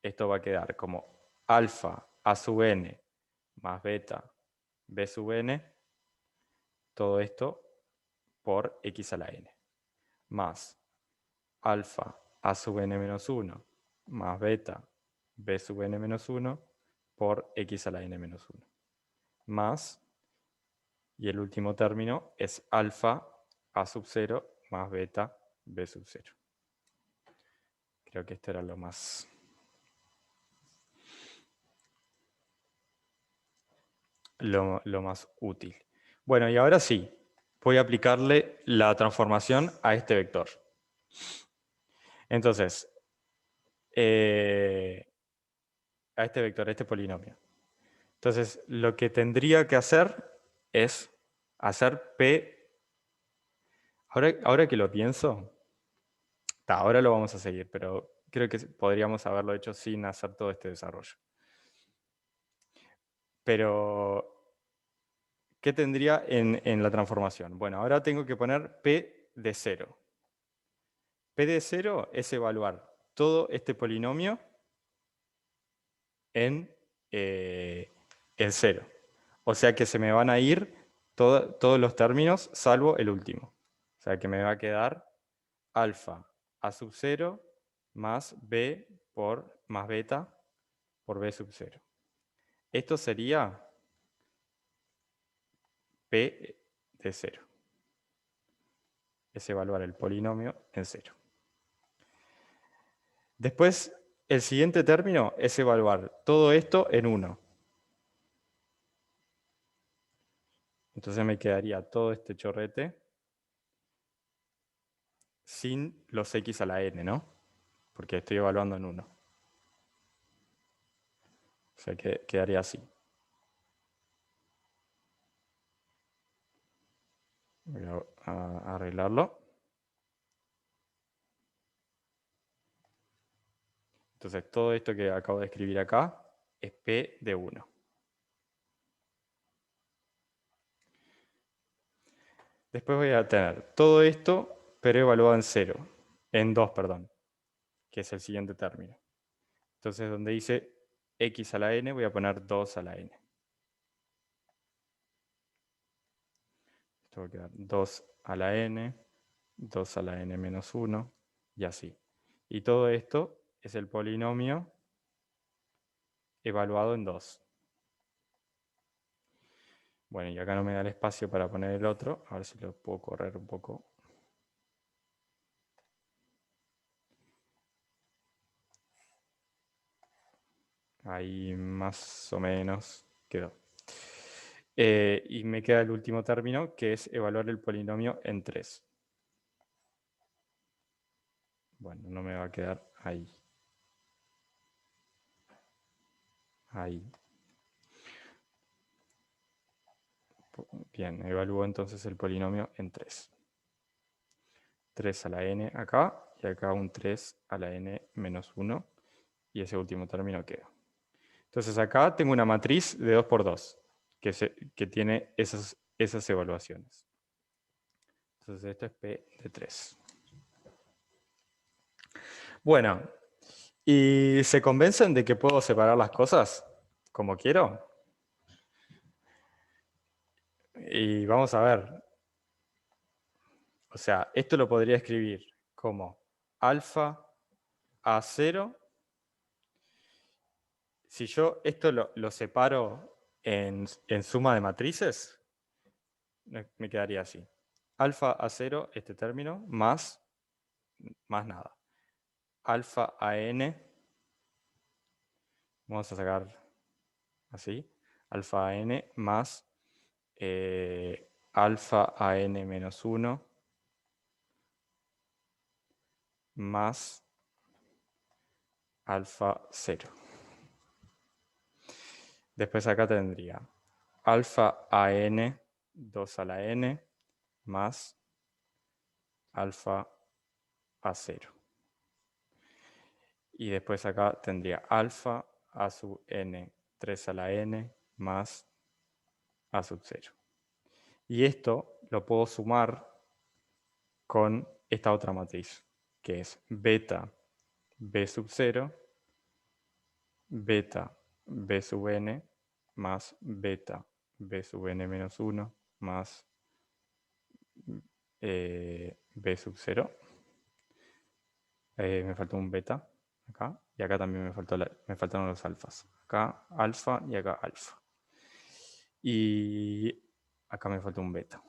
S1: esto va a quedar como alfa a sub n más beta b sub n, todo esto por x a la n, más alfa a sub n menos 1 más beta b sub n menos 1 por x a la n menos 1, más, y el último término es alfa a sub 0 más beta b sub 0. Creo que esto era lo más útil. Bueno, y ahora sí, voy a aplicarle la transformación a este vector. Entonces, a este vector, a este polinomio. Entonces, lo que tendría que hacer es hacer P. Ahora que lo pienso, ahora lo vamos a seguir, pero creo que podríamos haberlo hecho sin hacer todo este desarrollo. Pero, ¿qué tendría en la transformación? Bueno, ahora tengo que poner P de 0. P de 0 es evaluar todo este polinomio en 0. O sea que se me van a ir todos los términos salvo el último. O sea que me va a quedar alfa a sub 0 más b más beta por b sub 0. Esto sería P de 0. Es evaluar el polinomio en 0. Después, el siguiente término es evaluar todo esto en 1. Entonces me quedaría todo este chorrete sin los x a la n, ¿no? Porque estoy evaluando en 1. O sea que quedaría así. Voy a arreglarlo. Entonces todo esto que acabo de escribir acá es P de 1. Después voy a tener todo esto, pero evaluado en 0. En 2, perdón. Que es el siguiente término. Entonces donde dice x a la n voy a poner 2 a la n. Esto va a quedar 2 a la n, 2 a la n menos 1 y así. Y todo esto es el polinomio evaluado en 2. Bueno, y acá no me da el espacio para poner el otro. A ver si lo puedo correr un poco. Ahí más o menos quedó. Y me queda el último término, que es evaluar el polinomio en 3. Bueno, no me va a quedar ahí. Ahí. Bien, evalúo entonces el polinomio en 3. 3 a la n acá, y acá un 3 a la n menos 1, y ese último término queda. Entonces acá tengo una matriz de 2 por 2, que tiene esas evaluaciones. Entonces esto es P de 3. Bueno, ¿y se convencen de que puedo separar las cosas como quiero? Y vamos a ver. O sea, esto lo podría escribir como alfa a 0. Si yo esto lo separo en suma de matrices, me quedaría así. Alfa a 0, este término, más nada. Alfa a n, vamos a sacar así, alfa a n más alfa a n menos 1 más alfa 0. Después acá tendría alfa a n, 2 a la n, más alfa a 0. Y después acá tendría alfa a sub n, 3 a la n, más a sub 0. Y esto lo puedo sumar con esta otra matriz, que es beta b sub 0, beta b sub n, más beta b sub n menos 1, más b sub 0. Me faltó un beta acá, y acá también me faltaron los alfas. Acá alfa y acá alfa. Y acá me falta un beta.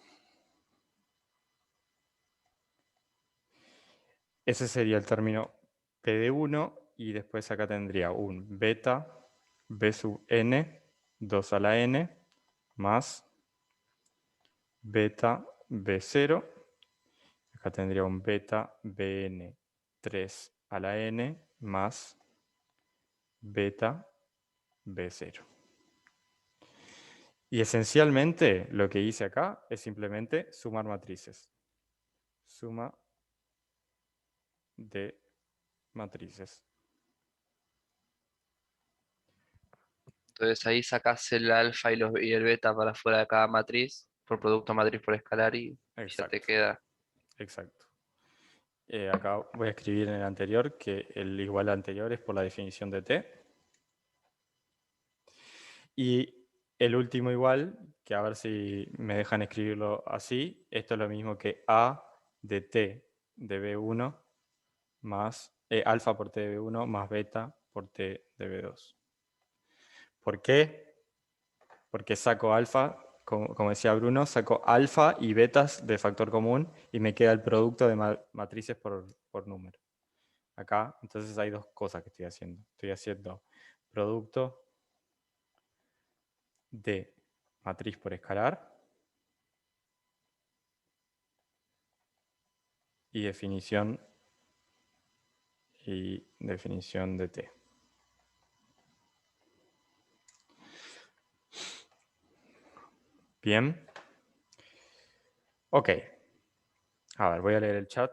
S1: Ese sería el término P de 1, y después acá tendría un beta B sub n, 2 a la n, más beta B0. Acá tendría un beta Bn, 3 a la n, más beta B0. Y esencialmente lo que hice acá es simplemente sumar matrices. Suma de matrices.
S3: Entonces ahí sacás el alfa y el beta para fuera de cada matriz, por producto matriz por escalar, y ya
S1: Exacto.
S3: te queda.
S1: Exacto. Acá voy a escribir en el anterior que el igual anterior es por la definición de T. Y el último igual, que a ver si me dejan escribirlo así, esto es lo mismo que A de T de B1 más alfa por T de B1 más beta por T de B2. ¿Por qué? Porque saco alfa, como decía Bruno, saco alfa y betas de factor común y me queda el producto de matrices por número. Acá, entonces hay dos cosas que estoy haciendo. Estoy haciendo producto de matriz por escalar y definición de T. Bien. Ok. A ver, voy a leer el chat.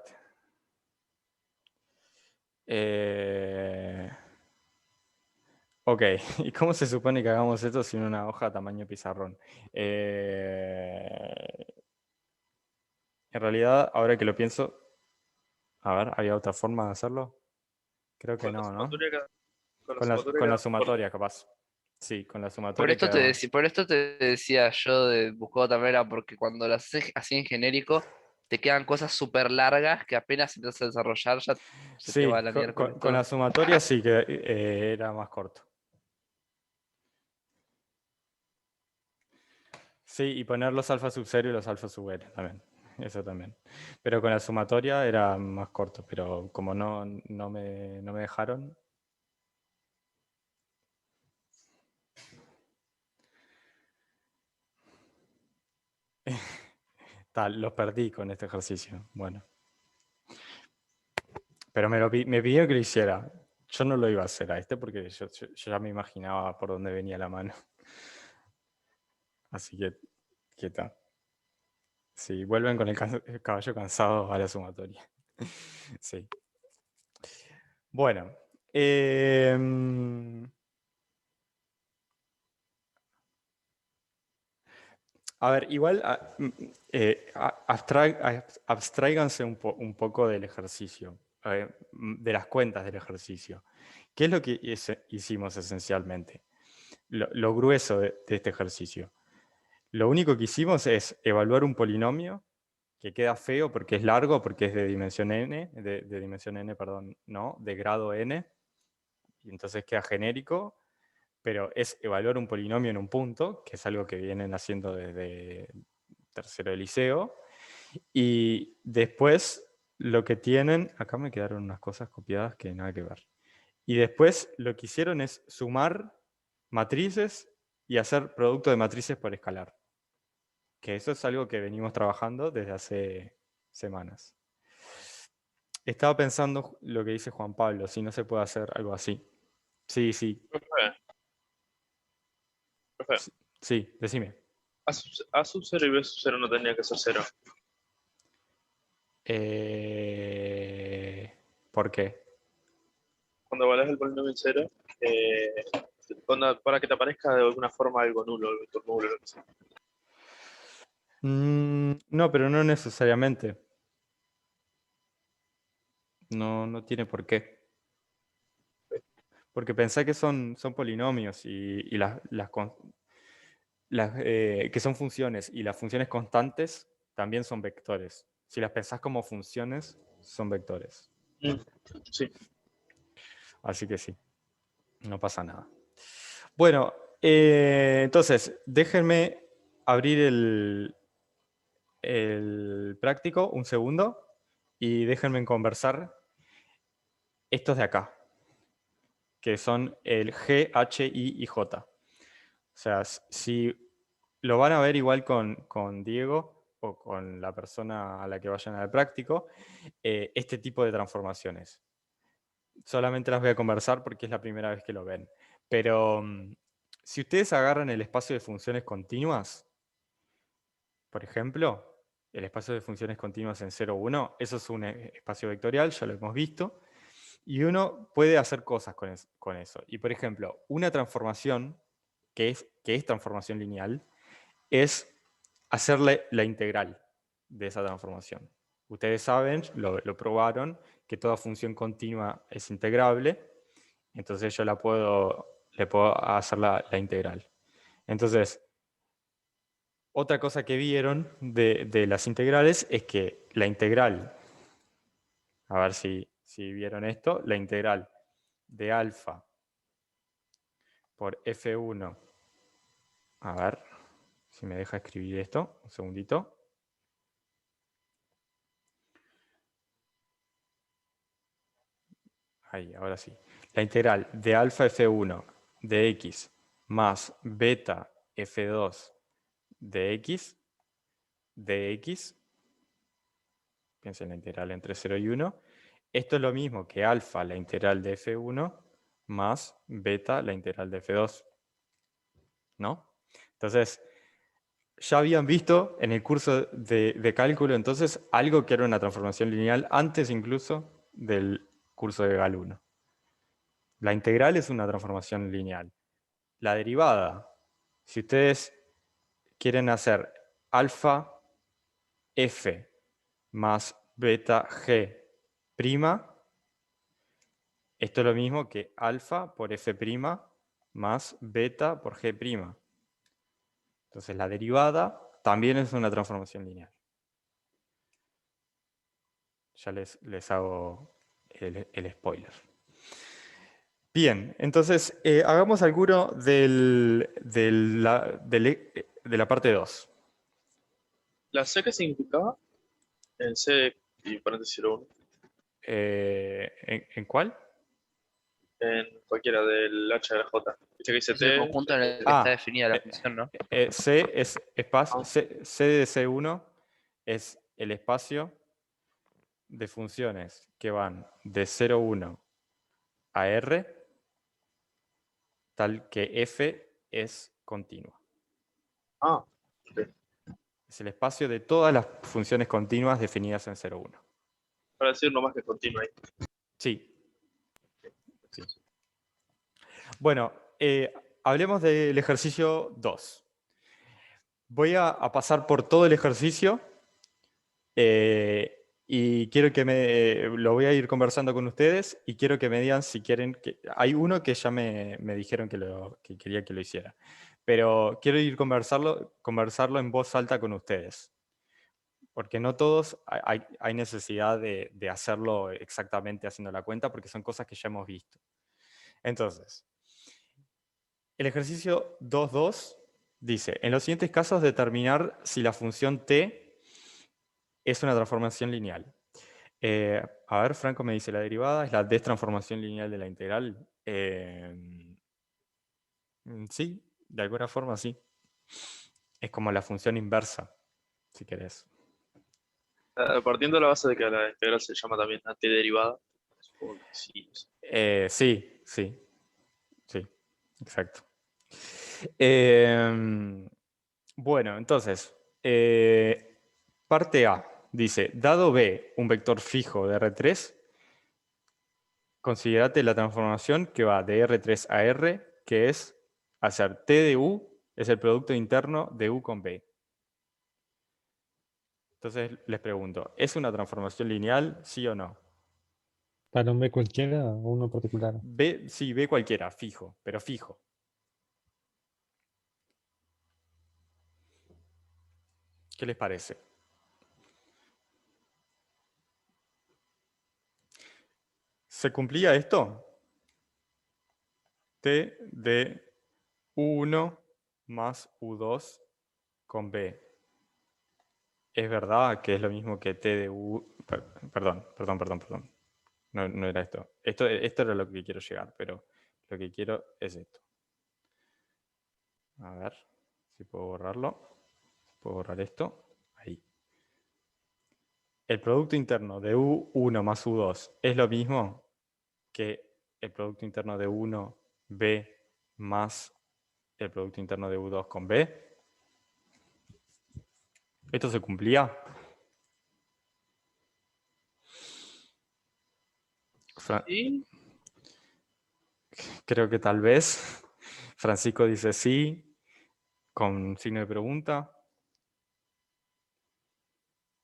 S1: Ok, ¿y cómo se supone que hagamos esto sin una hoja tamaño pizarrón? En realidad, ahora que lo pienso, a ver, ¿había otra forma de hacerlo? Creo que no, ¿no? Con la sumatoria, capaz. Sí, con la sumatoria quedaba.
S3: Por esto te decía yo de buscar otra manera, porque cuando lo haces así en genérico, te quedan cosas súper largas que apenas empiezas a desarrollar, ya se te va
S1: Sí,
S3: la miércoles
S1: con la
S3: todo.
S1: sumatoria sí que era más corto. Sí, y poner los alfa sub 0 y los alfa sub n también. Eso también. Pero con la sumatoria era más corto, pero como no me dejaron. Tal, los perdí con este ejercicio. Bueno. Pero me pidieron que lo hiciera. Yo no lo iba a hacer a este porque yo ya me imaginaba por dónde venía la mano. Así que, ¿qué tal? Sí, vuelven con el caballo cansado a la sumatoria. Sí. Bueno. A ver, igual abstráiganse un poco del ejercicio, de las cuentas del ejercicio. ¿Qué es lo que hicimos esencialmente? Lo grueso de este ejercicio. Lo único que hicimos es evaluar un polinomio que queda feo porque es largo, porque es de dimensión n, de dimensión n, perdón, no, de grado n, y entonces queda genérico, pero es evaluar un polinomio en un punto, que es algo que vienen haciendo desde tercero de liceo, y después lo que tienen, acá me quedaron unas cosas copiadas que nada que ver, y después lo que hicieron es sumar matrices y hacer producto de matrices por escalar, que eso es algo que venimos trabajando desde hace semanas. Estaba pensando lo que dice Juan Pablo, si no se puede hacer algo así. Sí, sí.
S8: Profe,
S1: Sí, decime.
S8: A sub 0 y B sub 0 no tendría que ser 0.
S1: ¿Por qué?
S8: Cuando evaluas el polinomio en 0, para que te aparezca de alguna forma algo nulo, el vector nulo, lo que sea.
S1: No, pero no necesariamente. No tiene por qué. Porque pensá que son polinomios y que son funciones, y las funciones constantes también son vectores. Si las pensás como funciones, son vectores.
S8: Sí.
S1: Así que sí, no pasa nada. Bueno, entonces, déjenme abrir el práctico un segundo y déjenme conversar estos de acá, que son el G, H, I y J. O sea, si lo van a ver igual con Diego o con la persona a la que vayan al práctico, este tipo de transformaciones. Solamente las voy a conversar porque es la primera vez que lo ven. Pero si ustedes agarran el espacio de funciones continuas, por ejemplo, el espacio de funciones continuas en 0, 1, eso es un espacio vectorial, ya lo hemos visto, y uno puede hacer cosas con eso. Y por ejemplo, una transformación, que es transformación lineal, es hacerle la integral de esa transformación. Ustedes saben, lo probaron, que toda función continua es integrable, entonces yo le puedo hacer la integral. Entonces, otra cosa que vieron de las integrales es que la integral, a ver si vieron esto, la integral de alfa por F1, a ver si me deja escribir esto, un segundito. Ahí, ahora sí. La integral de alfa F1 de x más beta F2 de x, piensen en la integral entre 0 y 1, esto es lo mismo que alfa, la integral de F1, más beta, la integral de F2. ¿No? Entonces, ya habían visto en el curso de cálculo, entonces, algo que era una transformación lineal antes incluso del curso de GAL 1. La integral es una transformación lineal. La derivada, si ustedes quieren hacer alfa f más beta g prima, esto es lo mismo que alfa por f prima más beta por g prima. Entonces la derivada también es una transformación lineal. Ya les hago el spoiler. Bien, entonces hagamos alguno de la parte 2.
S8: ¿La C qué significaba? En C y paréntesis 0, 1.
S1: ¿En cuál?
S8: En cualquiera del H de la J. Viste que dice
S3: Es el
S8: T.
S3: conjunto en el que está definida la
S1: eh,
S3: función, ¿no?
S1: C es espacio, C de C1 es el espacio de funciones que van de 0, 1 a R, tal que F es continua.
S8: Ah, ok.
S1: Es el espacio de todas las funciones continuas definidas en 0, 1.
S8: Para decir no más que continua ahí.
S1: Sí. Sí. Bueno, hablemos del ejercicio 2. Voy a pasar por todo el ejercicio y quiero que lo voy a ir conversando con ustedes y quiero que me digan si quieren. Hay uno que ya me dijeron que quería que lo hiciera, pero quiero ir conversarlo en voz alta con ustedes, porque no todos hay necesidad de hacerlo exactamente haciendo la cuenta, porque son cosas que ya hemos visto. Entonces, el ejercicio 2.2 dice, en los siguientes casos determinar si la función t es una transformación lineal. A ver, Franco me dice, la derivada es la destransformación lineal de la integral. Sí, de alguna forma sí. Es como la función inversa, si querés.
S8: Partiendo de la base de que la integral se llama también antiderivada. Supongo que sí.
S1: Sí, exacto. Bueno, entonces, parte A dice, dado B un vector fijo de R3, considerate la transformación que va de R3 a R, que es hacer T de U, es el producto interno de U con B. Entonces les pregunto, ¿es una transformación lineal, sí o no?
S5: Para un B cualquiera o uno particular.
S1: B, sí, B cualquiera, fijo, pero fijo. ¿Qué les parece? ¿Se cumplía esto? T de U1 más U2 con B. Es verdad que es lo mismo que T de U... Perdón. No era esto. Esto era lo que quiero llegar, pero lo que quiero es esto. A ver si puedo borrarlo. Puedo borrar esto. Ahí. El producto interno de U1 más U2 es lo mismo que el producto interno de 1, B, más el producto interno de U2 con B. ¿Esto se cumplía?
S8: ¿Sí?
S1: Creo que tal vez. Francisco dice sí, con signo de pregunta.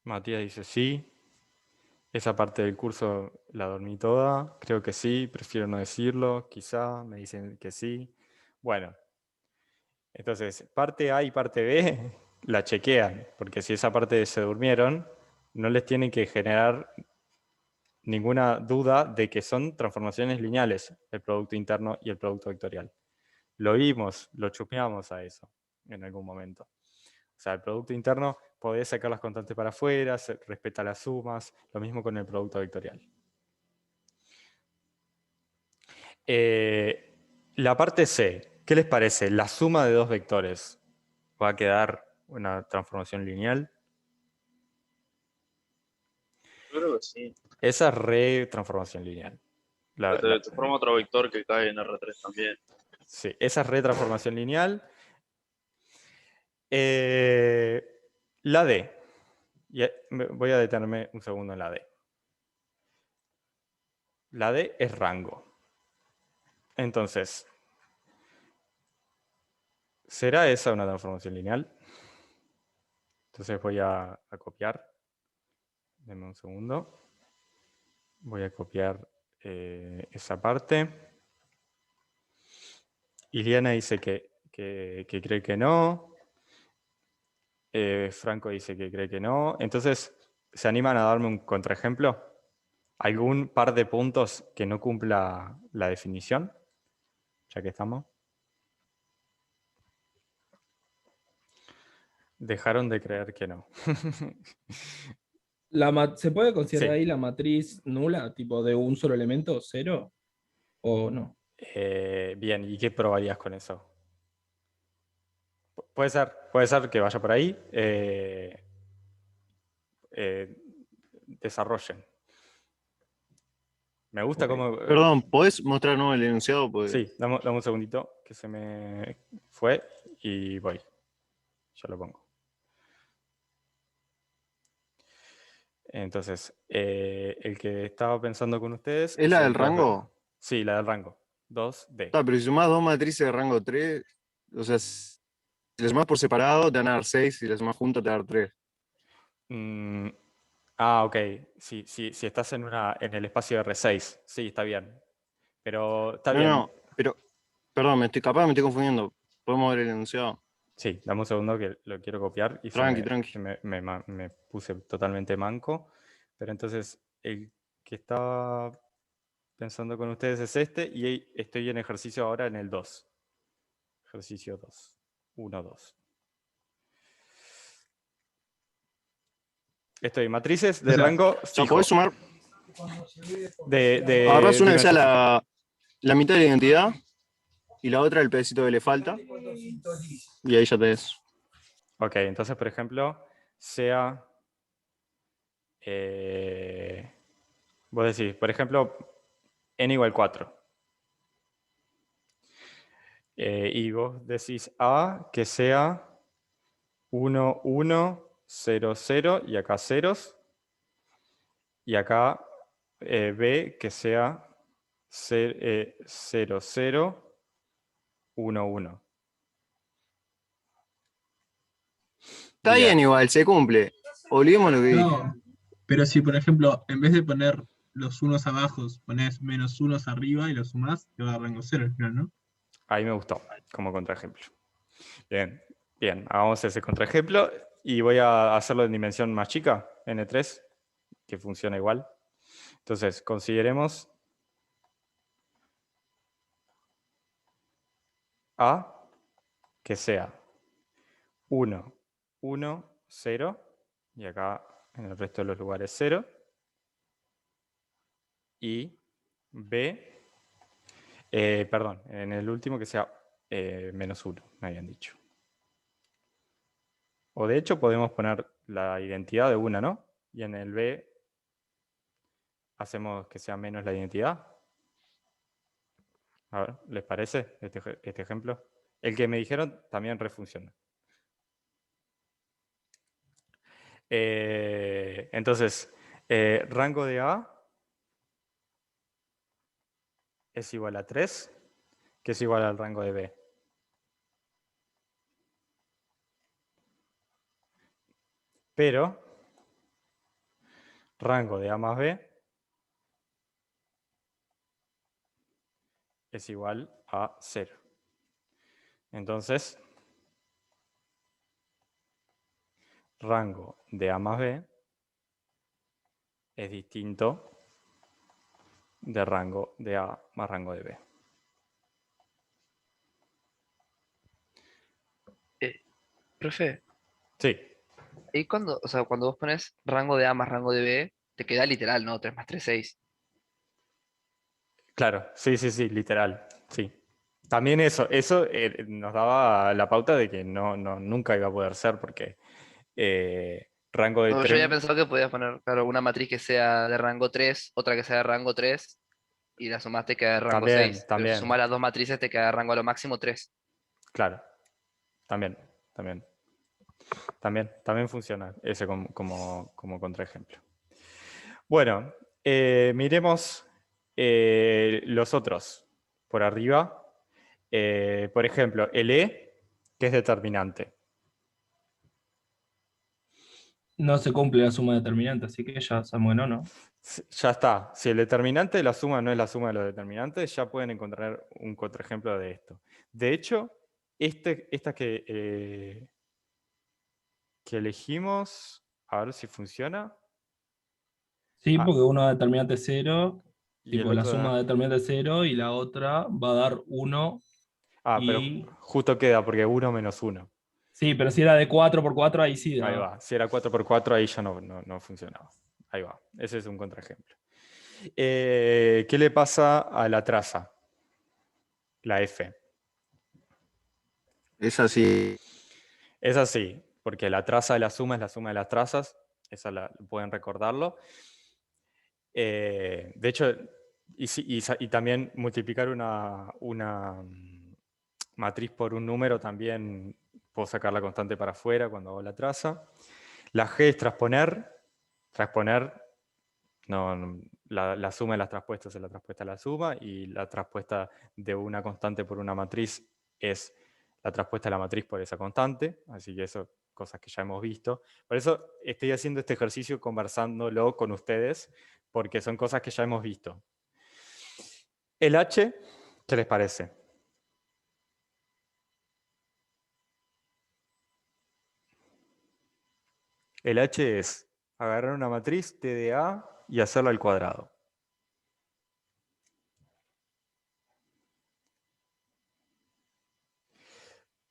S1: Matías dice sí. Esa parte del curso la dormí toda. Creo que sí, prefiero no decirlo. Quizá me dicen que sí. Bueno, entonces parte A y parte B la chequean, porque si esa parte se durmieron, no les tienen que generar ninguna duda de que son transformaciones lineales, el producto interno y el producto vectorial. Lo vimos, lo chusmeamos a eso en algún momento. O sea, el producto interno podés sacar las constantes para afuera, respeta las sumas, lo mismo con el producto vectorial. La parte C, ¿qué les parece? La suma de dos vectores va a quedar una transformación lineal.
S8: Yo creo que sí.
S1: Esa es re transformación lineal.
S8: Te forma otro vector que cae en R3 también.
S1: Sí, esa es re transformación lineal. La D. Voy a detenerme un segundo en la D. La D es rango. Entonces, ¿será esa una transformación lineal? Entonces voy a copiar. Denme un segundo. Voy a copiar esa parte. Iliana dice que cree que no. Franco dice que cree que no. Entonces, ¿se animan a darme un contraejemplo? ¿Algún par de puntos que no cumpla la definición? Ya que estamos. Dejaron de creer que no.
S7: ¿Se puede considerar
S1: Sí.
S7: ahí la matriz nula, tipo de un solo elemento, cero? ¿O no?
S1: Bien, ¿y qué probarías con eso? Puede ser que vaya por ahí. Desarrollen. Me gusta
S2: Ok.
S1: cómo...
S2: Perdón, ¿podés mostrar de nuevo el enunciado? Pues
S1: Sí, dame un segundito que se me fue y voy. Ya lo pongo. Entonces, el que estaba pensando con ustedes
S2: ¿es la del
S1: el 2D.
S2: rango?
S1: Sí, la del rango. 2D.
S2: Pero si sumás dos matrices de rango 3, o sea, si las sumás por separado, te van a dar 6, si las sumás juntas, te van a dar 3.
S1: Mm, ok. Si estás en el espacio R6. Sí, está bien. Pero está
S2: No,
S1: bien.
S2: no, pero, perdón, capaz me estoy confundiendo. Podemos ver el enunciado.
S1: Sí, dame un segundo que lo quiero copiar y
S2: Tranqui, tranqui.
S1: me puse totalmente manco. Pero entonces, el que estaba pensando con ustedes es este y estoy en ejercicio ahora en el 2. Ejercicio 2. 1, 2. Estoy matrices
S7: O
S1: de
S7: sea,
S1: rango
S2: O sea,
S1: fijo.
S2: podés sumar,
S1: De
S2: agarrás una que sea
S1: dimensión.
S2: la mitad de la identidad y la otra el pedacito que le falta. Y ahí ya tenés.
S1: Ok, entonces, por ejemplo, sea... vos decís, por ejemplo, n igual 4. Y vos decís A que sea 1, 1, 0, 0, y acá ceros. Y acá B que sea 0, 0, 1, 1.
S2: Está bien igual, se cumple. Olvidemos lo que dije.
S9: No, pero si por ejemplo, en vez de poner los unos abajo, pones menos unos arriba y los sumás, te va a dar rango cero al final, ¿no?
S1: Ahí me gustó, como contraejemplo. Bien, bien, hagamos ese contraejemplo y voy a hacerlo en dimensión más chica, N3, que funciona igual. Entonces, consideremos A que sea 1, 1, 0, y acá en el resto de los lugares 0, y B, perdón, en el último que sea menos 1, me habían dicho. O de hecho podemos poner la identidad de una, ¿no? Y en el B hacemos que sea menos la identidad. A ver, ¿les parece este ejemplo? El que me dijeron también refunciona. Entonces, rango de A es igual a 3, que es igual al rango de B. Pero rango de A más B es igual a 0. Entonces, rango de A más B es distinto de rango de A más rango de B.
S3: Profe,
S1: Sí,
S3: y cuando, o sea, cuando vos pones rango de A más rango de B, te queda literal, ¿no? 3 más 3, 6.
S1: claro, sí, literal, sí. También eso nos daba la pauta de que nunca iba a poder ser porque rango de
S3: No, yo
S1: 3,
S3: había pensado que podías poner, claro, una matriz que sea de rango 3, otra que sea de rango 3, y la sumás te queda de rango
S1: también,
S3: 6. Pero si
S1: también,
S3: sumás las dos matrices te queda de rango a lo máximo 3.
S1: claro, también, también funciona ese como contraejemplo. Bueno, miremos los otros por arriba. Por ejemplo, el E, que es determinante.
S7: No se cumple la suma determinante, así que ya sabemos que no.
S1: Ya está. Si el determinante de la suma no es la suma de los determinantes, ya pueden encontrar un contraejemplo de esto. De hecho, esta que elegimos, a ver si funciona.
S7: Sí,
S1: Ah,
S7: porque uno es determinante 0,
S1: y el
S7: tipo la
S1: otro
S7: suma de determinante 0, y la otra va a dar 1.
S1: pero
S7: Y
S1: justo queda porque 1 menos 1.
S7: sí, pero si era de 4 por 4, ahí sí
S1: Ahí
S7: da.
S1: va. Si era 4 por 4, ahí ya no funcionaba. Ahí va. Ese es un contraejemplo. ¿Qué le pasa a la traza? La F.
S2: Es así.
S1: Es así, porque la traza de la suma es la suma de las trazas. Esa pueden recordarlo. De hecho, y también multiplicar una matriz por un número, también puedo sacar la constante para afuera cuando hago la traza. La G es transponer. Transponer, la suma de las traspuestas es la traspuesta a la suma, y la traspuesta de una constante por una matriz es la traspuesta a la matriz por esa constante. Así que eso, cosas que ya hemos visto. Por eso estoy haciendo este ejercicio conversándolo con ustedes, porque son cosas que ya hemos visto. El H, ¿qué les parece? El H es agarrar una matriz T de A y hacerla al cuadrado.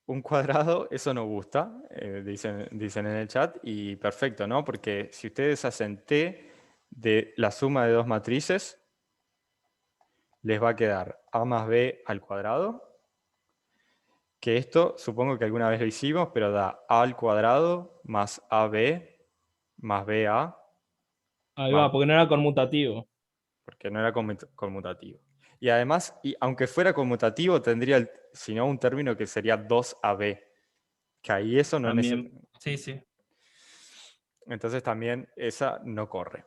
S1: Un cuadrado, eso nos gusta, dicen en el chat, y perfecto, ¿no? Porque si ustedes hacen T de la suma de dos matrices, les va a quedar A más B al cuadrado, que esto supongo que alguna vez lo hicimos, pero da A al cuadrado más AB más BA,
S7: Ahí va, porque no era conmutativo.
S1: porque no era conmutativo. Y además, y aunque fuera conmutativo, tendría, si no, un término que sería 2AB. Que ahí eso no necesita.
S7: También. Sí, sí.
S1: Entonces también esa no corre.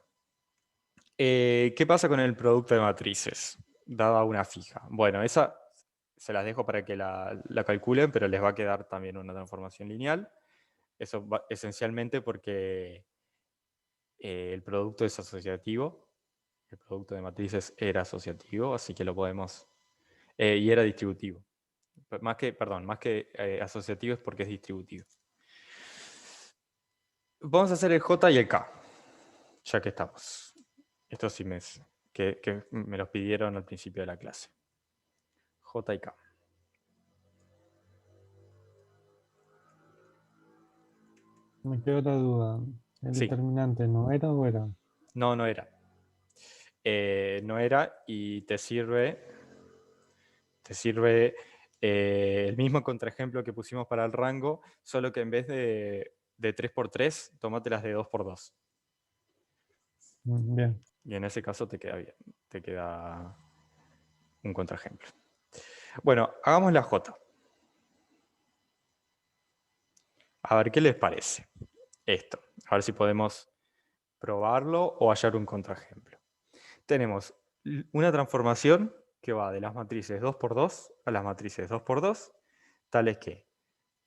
S1: ¿Qué pasa con el producto de matrices? Dada una fija. Bueno, esa se las dejo para que la calculen, pero les va a quedar también una transformación lineal. Eso esencialmente porque el producto es asociativo. El producto de matrices era asociativo, así que lo podemos... y era distributivo. Más que asociativo es porque es distributivo. Vamos a hacer el J y el K, ya que estamos. Estos sí que me los pidieron al principio de la clase. J y K.
S5: Me quedó la duda. ¿El
S1: Sí.
S5: determinante no era o era?
S1: No, no era. No era y te sirve el mismo contraejemplo que pusimos para el rango, solo que en vez de 3×3, tómatelas de 2×2.
S5: Bien.
S1: Y en ese caso te queda bien, te queda un contraejemplo. Bueno, hagamos la J. A ver qué les parece esto. A ver si podemos probarlo o hallar un contraejemplo. Tenemos una transformación que va de las matrices 2×2 a las matrices 2×2, tales que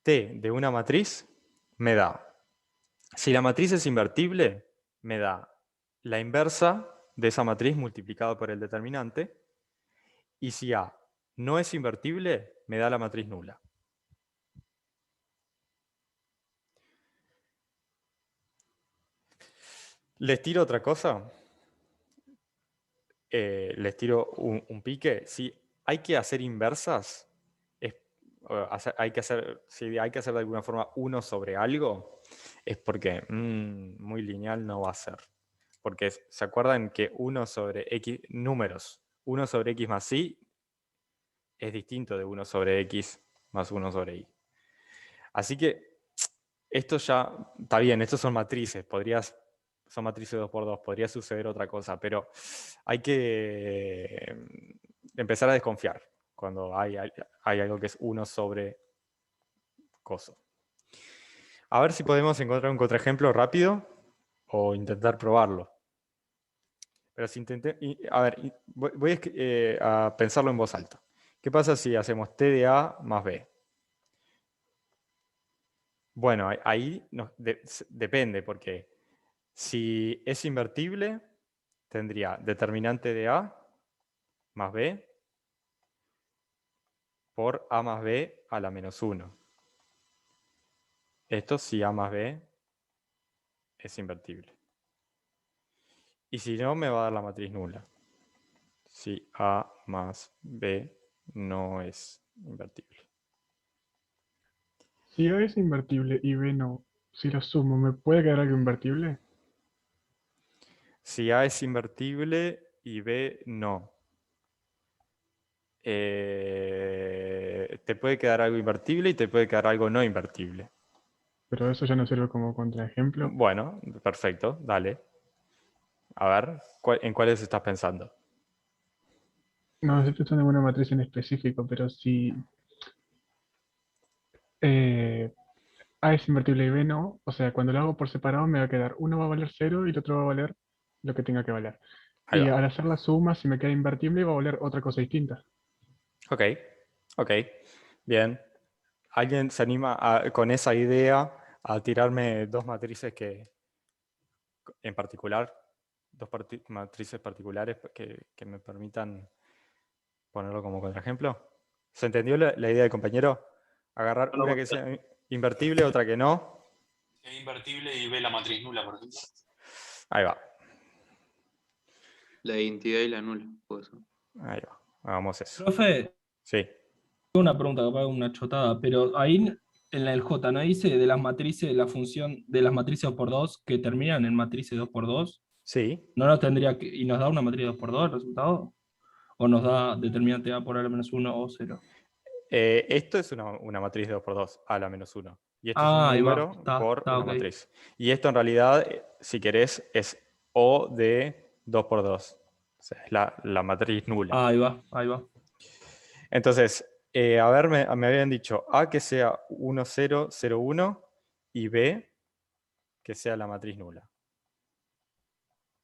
S1: T de una matriz me da, si la matriz es invertible, me da la inversa de esa matriz multiplicado por el determinante, y si A no es invertible, me da la matriz nula. Les tiro otra cosa. Les tiro un pique. Si hay que hacer inversas, si hay que hacer de alguna forma 1 sobre algo, es porque muy lineal no va a ser. Porque ¿se acuerdan que 1 sobre x números, 1 sobre x más y es distinto de 1 sobre x más 1 sobre y? Así que esto ya está bien, estos son matrices, son matrices 2×2, podría suceder otra cosa, pero hay que empezar a desconfiar cuando hay algo que es 1 sobre coso. A ver si podemos encontrar un contraejemplo rápido o intentar probarlo. Pero si a ver, voy a pensarlo en voz alta. ¿Qué pasa si hacemos T de A más B? Bueno, ahí depende, porque si es invertible, tendría determinante de A más B por A más B a la menos 1. Esto si A más B es invertible. Y si no, me va a dar la matriz nula. Si A más B no es invertible.
S6: Si A es invertible y B no, si lo sumo, ¿me puede quedar algo invertible?
S1: Si A es invertible y B no. Te puede quedar algo invertible y te puede quedar algo no invertible.
S6: Pero eso ya no sirve como contraejemplo.
S1: Bueno, perfecto, dale. A ver, ¿en cuáles estás pensando?
S6: No, estoy pensando en una matriz en específico, pero si A es invertible y B no, o sea, cuando lo hago por separado me va a quedar, uno va a valer 0 y el otro va a valer lo que tenga que valer.
S1: Ahí
S6: Y
S1: va.
S6: al hacer la suma, si me queda invertible, va a valer otra cosa distinta.
S1: Ok, ok, bien. ¿Alguien se anima con esa idea a tirarme dos matrices en particular, matrices particulares que me permitan ponerlo como contraejemplo? ¿Se entendió la idea del compañero? Agarrar una que sea invertible, otra que no.
S10: Es invertible y ve la matriz nula, por ejemplo.
S1: Ahí va,
S11: La identidad y la nula, puede ser.
S1: ahí va. Hagamos eso.
S7: Profe,
S1: Sí.
S7: tengo una pregunta, capaz una chotada, pero ahí en el J no dice de las matrices, la función de las matrices 2×2 que terminan en matrices 2×2.
S1: Sí.
S7: ¿No nos tendría que, y nos da una matriz 2×2 el resultado? ¿O nos da determinante A por A menos 1 o 0?
S1: Esto es una matriz de 2×2, a la menos 1. Y esto es un
S7: Ahí va,
S1: número por
S7: está
S1: una
S7: ok.
S1: matriz. Y esto en realidad, si querés, es O de 2×2. O sea, es la matriz nula.
S7: Ahí va, ahí va.
S1: Entonces, a ver, me habían dicho A que sea 1, 0, 0, 1 y B que sea la matriz nula.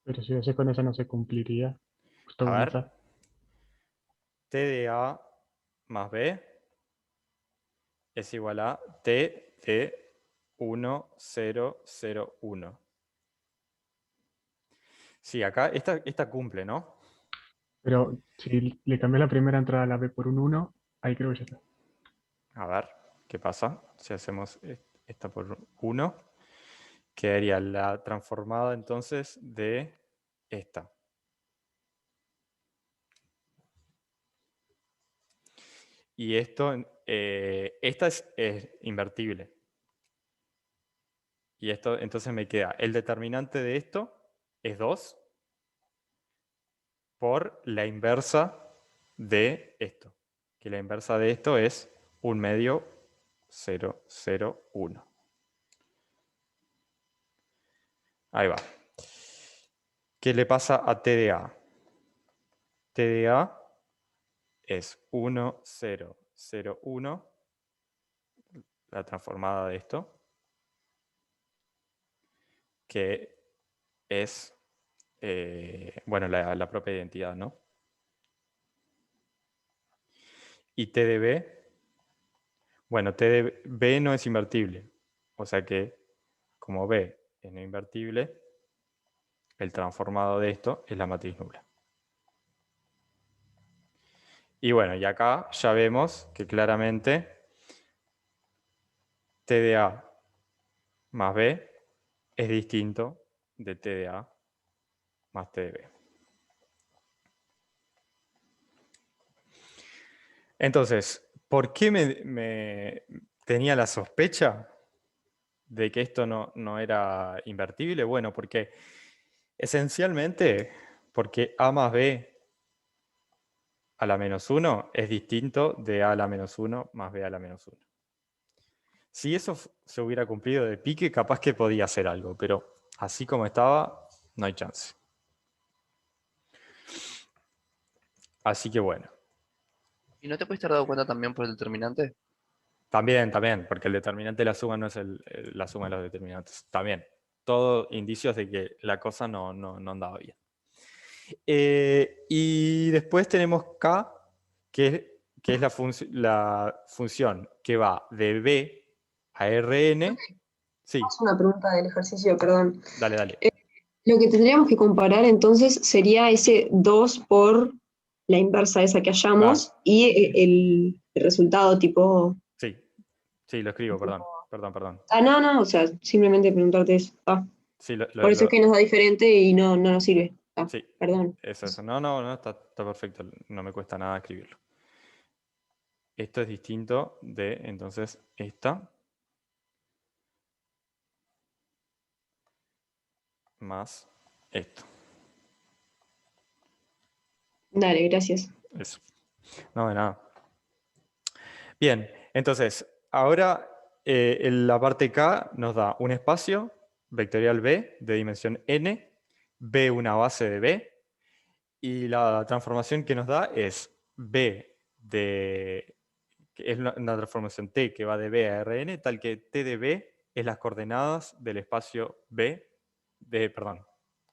S6: Pero si haces con esa no se cumpliría. Justo
S1: A
S6: con
S1: ver.
S6: esa.
S1: T de A más B es igual a T de 1, 0, 0, 1. Sí, acá esta cumple, ¿no?
S6: Pero si le cambié la primera entrada a la B por un 1, ahí creo que ya está.
S1: A ver, ¿qué pasa? Si hacemos esta por 1, quedaría la transformada entonces de esta. Y esto, esta es invertible. Y esto, entonces me queda, el determinante de esto es 2 por la inversa de esto. Que la inversa de esto es 1 medio 0, 0, 1. Ahí va. ¿Qué le pasa a T de A? T de A es 1, 0, 0, 1, la transformada de esto, que es, bueno, la propia identidad, ¿no? Y T de B, bueno, T de B no es invertible, o sea que como B es no invertible, el transformado de esto es la matriz nula. Y bueno, y acá ya vemos que claramente T de A más B es distinto de T de A más T de B. Entonces, ¿por qué me tenía la sospecha de que esto no era invertible? Bueno, porque esencialmente, porque A más B a la menos 1 es distinto de A a la menos 1 más B a la menos 1. Si eso se hubiera cumplido de pique, capaz que podía hacer algo, pero así como estaba, no hay chance. Así que bueno.
S3: ¿Y no te pudiste haber dado cuenta también por el determinante?
S1: También, porque el determinante de la suma no es la suma de los determinantes. También. Todo indicios de que la cosa no andaba bien. Y después tenemos K, que es la función que va de B a Rn. Sí,
S12: Haz una pregunta del ejercicio, perdón.
S1: dale.
S12: Lo que tendríamos que comparar entonces sería ese 2 por la inversa esa que hallamos y el resultado tipo...
S1: Sí, lo escribo, perdón.
S12: Ah, no, o sea, simplemente preguntarte eso.
S1: Sí,
S12: Por eso es que nos da diferente y no nos sirve.
S1: sí,
S12: Perdón.
S1: eso. No, está perfecto. No me cuesta nada escribirlo. Esto es distinto de, entonces, esta más esto.
S12: Dale, gracias.
S1: Eso. No, de nada. Bien, entonces, ahora en la parte K nos da un espacio vectorial B de dimensión n, B una base de B, y la transformación que nos da es B de, que es una transformación T que va de B a Rn, tal que T de B es las coordenadas del espacio B,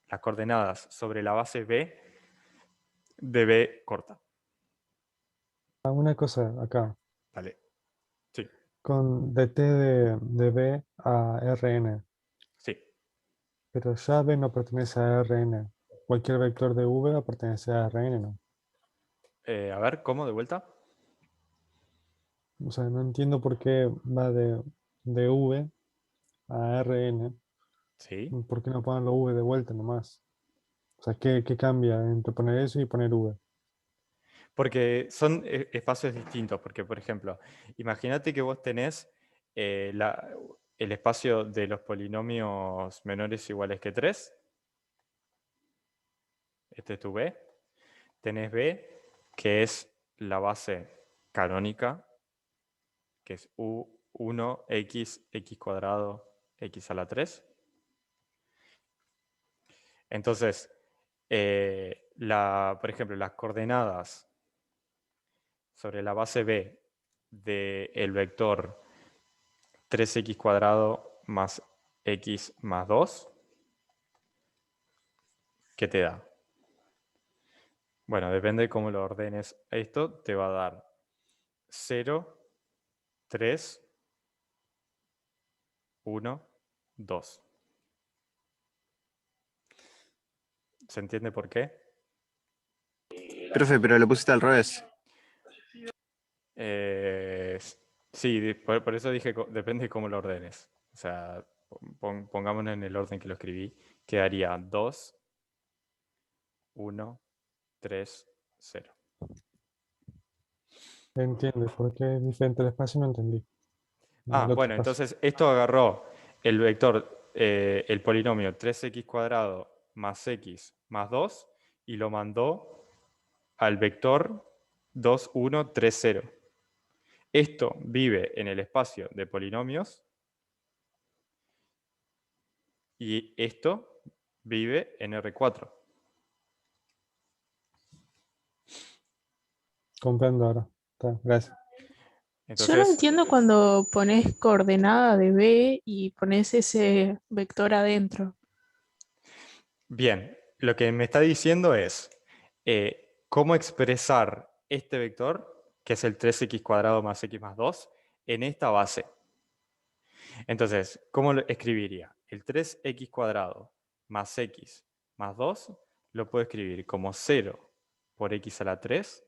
S1: las coordenadas sobre la base B de B corta.
S5: Una cosa acá.
S1: Vale. Sí.
S5: Con de T de B a Rn.
S1: Sí.
S5: Pero ya B no pertenece a Rn. Cualquier vector de V va a pertenecer a Rn, ¿no?
S1: A ver, ¿cómo? ¿De vuelta?
S5: O sea, no entiendo por qué va de V a Rn.
S1: Sí.
S5: ¿Por qué no ponerlo V de vuelta nomás? O sea, ¿qué cambia entre poner eso y poner V?
S1: Porque son espacios distintos. Porque, por ejemplo, imagínate que vos tenés el espacio de los polinomios menores o iguales que 3. Este es tu B. Tenés B, que es la base canónica, que es U1x, x cuadrado, x a la 3. Entonces, por ejemplo, las coordenadas sobre la base B del vector 3x² más x más 2, ¿qué te da? Bueno, depende de cómo lo ordenes esto, te va a dar 0, 3, 1, 2. ¿Se entiende por qué?
S2: Profe, pero lo pusiste al revés.
S1: Sí, por eso dije, depende de cómo lo ordenes. O sea, pongámonos en el orden que lo escribí. Quedaría 2, 1, 3, 0.
S5: Entiendo, ¿por qué es diferente el espacio? No entendí. El otro
S1: Bueno,
S5: espacio.
S1: entonces esto agarró el vector, el polinomio 3x² más x más 2 y lo mandó al vector 2, 1, 3, 0. Esto vive en el espacio de polinomios y esto vive en R4.
S5: Comprendo ahora. Está, gracias.
S4: Yo no
S1: Entonces,
S4: entiendo cuando pones coordenada de B y pones ese vector adentro.
S1: bien, lo que me está diciendo es cómo expresar este vector, que es el 3x² más x más 2, en esta base. Entonces, ¿cómo lo escribiría? El 3x² más x más 2 lo puedo escribir como 0 por x a la 3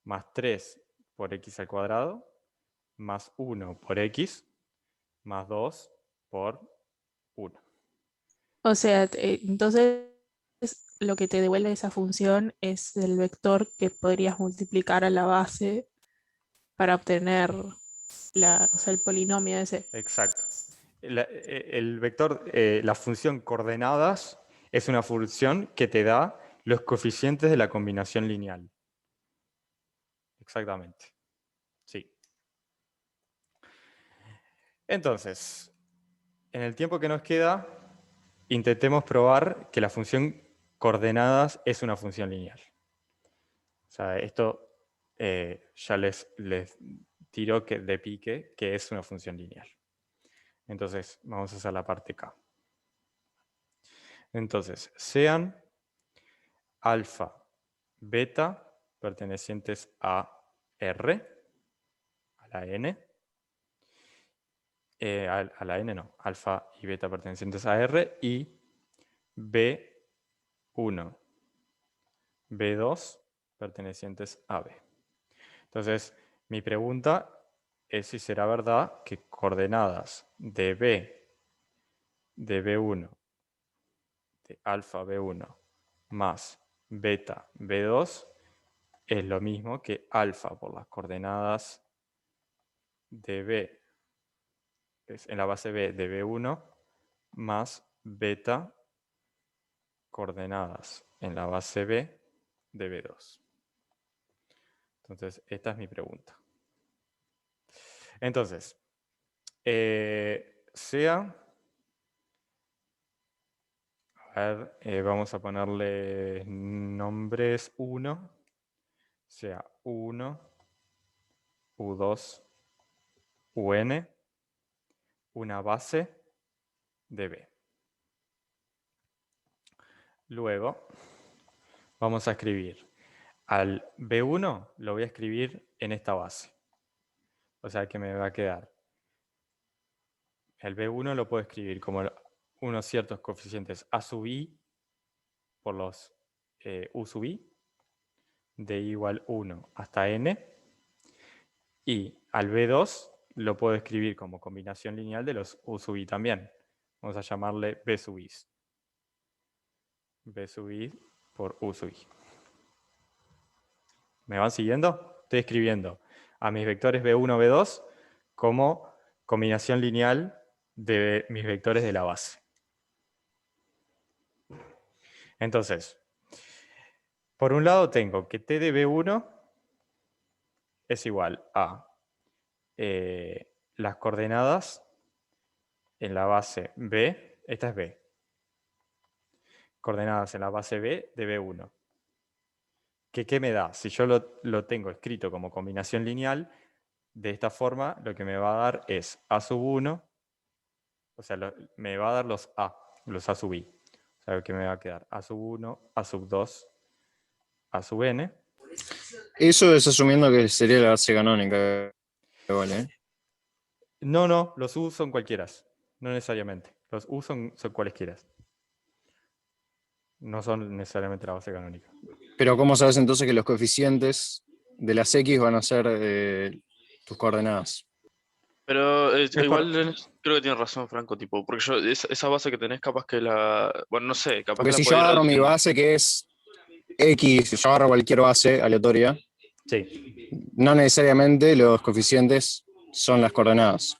S1: más 3 por x al cuadrado más 1 por x más 2 por 1.
S4: O sea, entonces lo que te devuelve esa función es el vector que podrías multiplicar a la base para obtener o sea, el polinomio ese.
S1: Exacto. El vector, la función coordenadas es una función que te da los coeficientes de la combinación lineal. Exactamente. Sí. Entonces, en el tiempo que nos queda, intentemos probar que la función coordenadas es una función lineal. O sea, esto ya les tiro de pique que es una función lineal. Entonces, vamos a hacer la parte K. Entonces, sean alfa, beta, pertenecientes a R, a la N, a la N no, alfa y beta pertenecientes a R, y B1, B2 pertenecientes a B. Entonces, mi pregunta es si será verdad que coordenadas de B1, de alfa B1 más beta B2 es lo mismo que alfa por las coordenadas de B, en la base B de B1, más beta coordenadas en la base B de B2. Entonces, esta es mi pregunta. Entonces, sea, a ver, vamos a ponerle nombres 1, sea 1, U2, UN, una base de B. Luego, vamos a escribir al B1, lo voy a escribir en esta base. O sea que me va a quedar. El B1 lo puedo escribir como unos ciertos coeficientes A sub I por los U sub I, de I igual 1 hasta N. Y al B2 lo puedo escribir como combinación lineal de los U sub I también. Vamos a llamarle B sub I. B sub I por U sub I. ¿Me van siguiendo? Estoy escribiendo a mis vectores B1, B2 como combinación lineal de mis vectores de la base. Entonces, por un lado tengo que T de B1 es igual a las coordenadas en la base B, esta es B, coordenadas en la base B de B1. ¿Qué me da? Si yo lo tengo escrito como combinación lineal, de esta forma lo que me va a dar es A sub 1, o sea, me va a dar los A sub I. O sea, que me va a quedar A sub 1, A sub 2, A sub n.
S2: Eso es asumiendo que sería la base canónica. Igual, ¿eh?
S1: No, los U son cualquiera, no necesariamente. Los U son cualesquiera. No son necesariamente la base canónica.
S2: Pero ¿cómo sabes entonces que los coeficientes de las X van a ser tus coordenadas?
S8: Pero
S1: por-
S8: igual creo que tiene razón Franco, tipo, porque yo esa base que tenés capaz que bueno, no sé, capaz
S2: Porque
S8: que la
S2: si yo
S8: podés ir
S2: agarro mi
S8: reduciendo.
S2: base que es X, si yo agarro cualquier base aleatoria,
S1: Sí,
S2: no necesariamente los coeficientes son las coordenadas.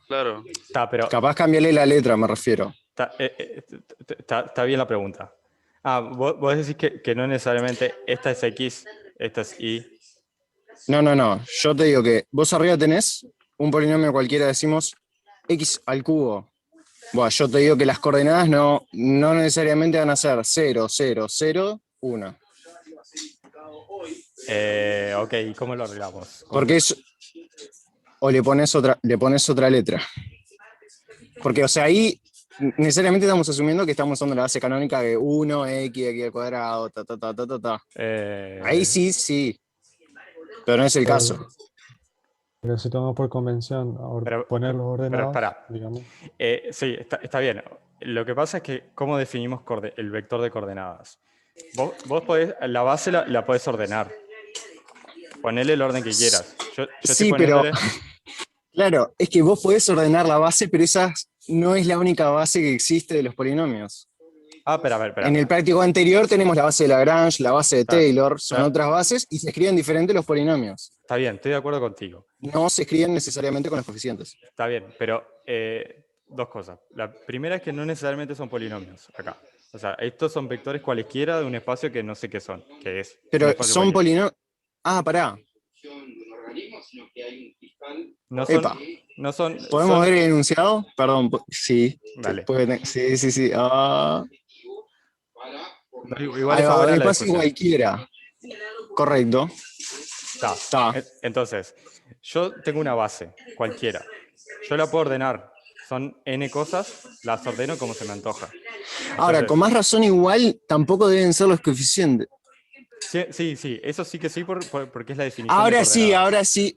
S8: Claro.
S1: pero
S2: Capaz cambiarle la letra, me refiero.
S1: está bien la pregunta. Vos decís que no necesariamente esta es X, esta es Y.
S2: No. Yo te digo que vos arriba tenés un polinomio cualquiera, decimos X al cubo. Bueno, yo te digo que las coordenadas no necesariamente van a ser 0, 0, 0, 1.
S1: Ok, ¿y cómo lo arreglamos?
S2: Porque es. O le pones otra letra. Porque, o sea, ahí necesariamente estamos asumiendo que estamos usando la base canónica de 1, X al cuadrado, ta. Ahí sí. Pero no es el caso.
S5: Pero si tomamos por convención poner los ordenados,
S1: pará.
S5: digamos.
S1: Sí, está bien. Lo que pasa es que, ¿cómo definimos el vector de coordenadas? Vos podés, la base la podés ordenar. Ponele el orden que quieras. Yo estoy
S2: Sí, pero.
S1: poniéndole...
S2: Claro, es que vos podés ordenar la base, pero esa no es la única base que existe de los polinomios.
S1: Espera.
S2: En el práctico anterior tenemos la base de Lagrange, la base de Taylor, son otras bases y se escriben diferentes los polinomios.
S1: Está bien, estoy de acuerdo contigo.
S2: No se escriben necesariamente con los coeficientes.
S1: Está bien, pero dos cosas. La primera es que no necesariamente son polinomios acá. O sea, estos son vectores cualesquiera de un espacio que no sé qué son, que es.
S2: Pero son polinomios. Pará.
S1: No son.
S2: ¿Podemos ver el enunciado? Perdón, sí.
S1: Dale.
S2: Sí.
S1: Igual es ahora la
S2: espacio
S1: discusión.
S2: cualquiera. Correcto.
S1: Está. Entonces, yo tengo una base, cualquiera. Yo la puedo ordenar. Son n cosas, las ordeno como se me antoja.
S2: Ahora, con más razón igual, tampoco deben ser los coeficientes.
S1: Sí, eso sí que sí, porque es la definición de
S2: Ahora
S1: coordenadas.
S2: sí.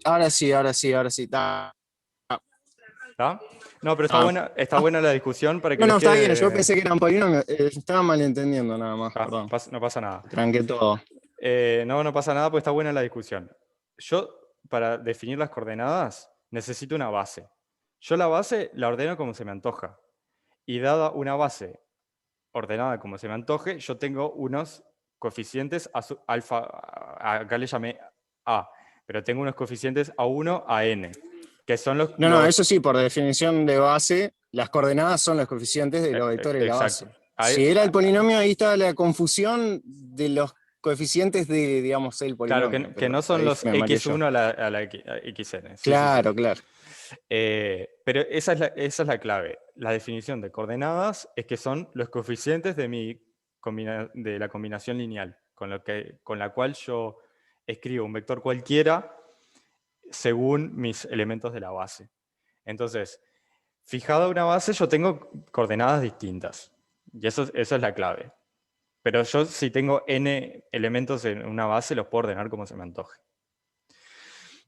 S2: ¿Está?
S1: No, pero está buena la discusión para que
S2: No,
S1: les
S2: está
S1: quede...
S2: bien, yo pensé que eran polinomios, estaba malentendiendo nada más, perdón.
S1: No pasa nada.
S2: Tranqué todo.
S1: No pasa nada porque está buena la discusión. Yo, para definir las coordenadas, necesito una base. Yo la base la ordeno como se me antoja. Y dada una base ordenada como se me antoje, yo tengo unos coeficientes alfa, acá le llamé A, pero tengo unos coeficientes A1 a N, que son los...
S2: No, eso sí, por definición de base, las coordenadas son los coeficientes de los vectores de la base. Si era el polinomio, ahí está la confusión de los coeficientes de, digamos, el polinomio.
S1: Claro, que no son los x1 a la xn. Sí,
S2: claro.
S1: Pero esa es la clave. La definición de coordenadas es que son los coeficientes de la combinación lineal, con la cual yo escribo un vector cualquiera según mis elementos de la base. Entonces, fijada una base, yo tengo coordenadas distintas. Y eso es la clave. Pero yo, si tengo n elementos en una base, los puedo ordenar como se me antoje.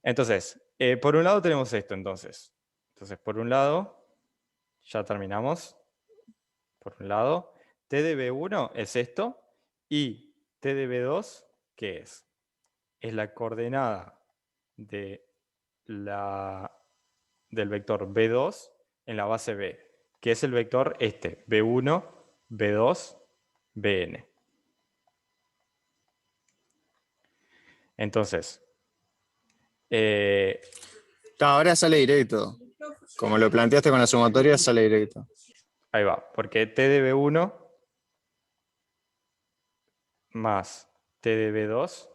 S1: Entonces, por un lado tenemos esto, entonces. Entonces, por un lado, ya terminamos. Por un lado, t de b1 es esto, y t de b2, ¿qué es? Es la coordenada del vector b2 en la base b, que es el vector b1, b2, bn. Entonces,
S2: ahora sale directo. Como lo planteaste con la sumatoria, sale directo.
S1: Ahí va, porque t de b1 más t de b2,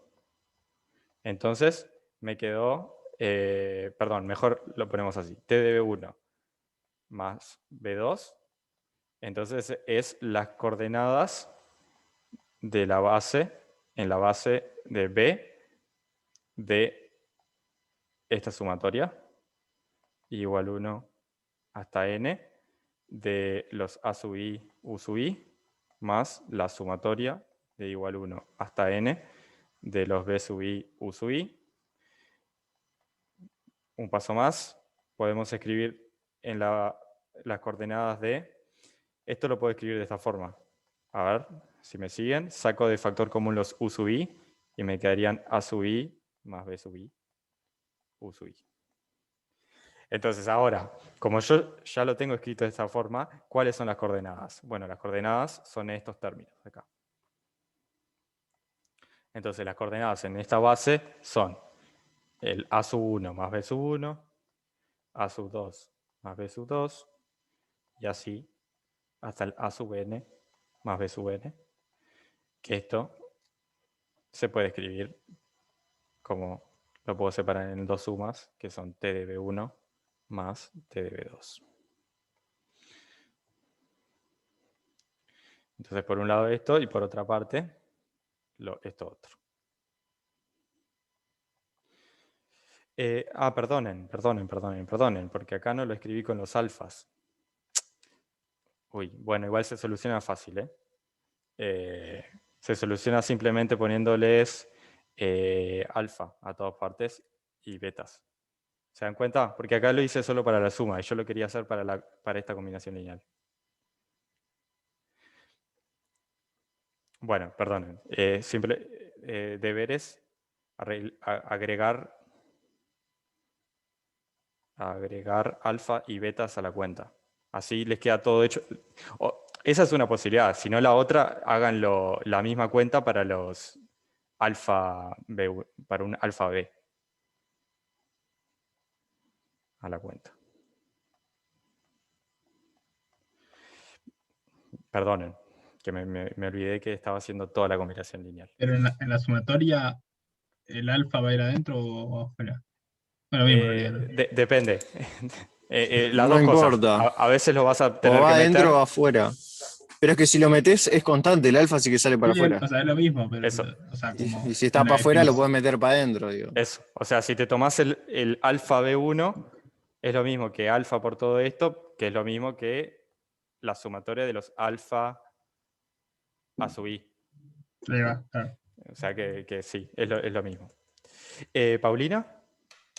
S1: entonces me quedó, perdón, mejor lo ponemos así, t de b1 más b2, entonces es las coordenadas de la base en la base de B de esta sumatoria, igual 1 hasta n de los A sub i, U sub i, más la sumatoria de igual 1 hasta n de los B sub i, U sub i. Un paso más, podemos escribir en las coordenadas de... Esto lo puedo escribir de esta forma. A ver, si me siguen, saco de factor común los U sub i y me quedarían A sub i más B sub i, U sub i. Entonces ahora, como yo ya lo tengo escrito de esta forma, ¿cuáles son las coordenadas? Bueno, las coordenadas son estos términos de acá. Entonces las coordenadas en esta base son el A sub 1 más B sub 1, A sub 2 más B sub 2, y así hasta el A sub n más B sub n, que esto se puede escribir como, lo puedo separar en dos sumas, que son T de B1 más T de B2. Entonces, por un lado esto, y por otra parte, esto otro. Perdonen, porque acá no lo escribí con los alfas. Uy, bueno, igual se soluciona fácil, se soluciona simplemente poniéndoles alfa a todas partes y betas. ¿Se dan cuenta? Porque acá lo hice solo para la suma y yo lo quería hacer para esta combinación lineal. Bueno, perdonen. Deberes, agregar alfa y betas a la cuenta. Así les queda todo hecho. Esa es una posibilidad. Si no, la otra, hagan la misma cuenta para los alfa B, para un alfa B a la cuenta. Perdonen, que me olvidé que estaba haciendo toda la combinación lineal.
S9: Pero en la sumatoria, ¿el alfa va a ir adentro o afuera? Bueno, mismo, en realidad, ¿no?
S1: Depende. Las
S2: No
S1: dos cosas.
S2: importa.
S1: A veces lo vas a tener
S2: O va
S1: que meter.
S2: adentro o afuera. Pero es que si lo metes es constante, el alfa sí que sale para
S9: Sí,
S2: afuera.
S9: o sea, es lo mismo, pero
S1: Eso.
S9: o sea, como
S2: Y si está
S9: en la
S2: para afuera, lo
S9: definición.
S2: puedes meter para adentro, digo.
S1: Eso. O sea, si te tomás el alfa B1, es lo mismo que alfa por todo esto, que es lo mismo que la sumatoria de los alfa a sub i.
S9: Ahí va, claro.
S1: O sea que sí, es lo mismo. Paulina,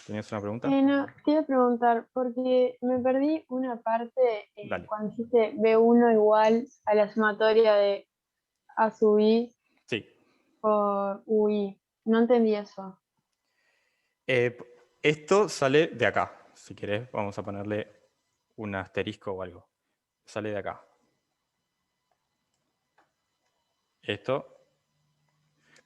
S1: ¿tenías una pregunta?
S13: No, te iba a preguntar, porque me perdí una parte
S1: Dale.
S13: cuando hiciste B1 igual a la sumatoria de A sub i
S1: Sí.
S13: por UI. No entendí eso.
S1: Esto sale de acá. Si querés, vamos a ponerle un asterisco o algo. Sale de acá. Esto.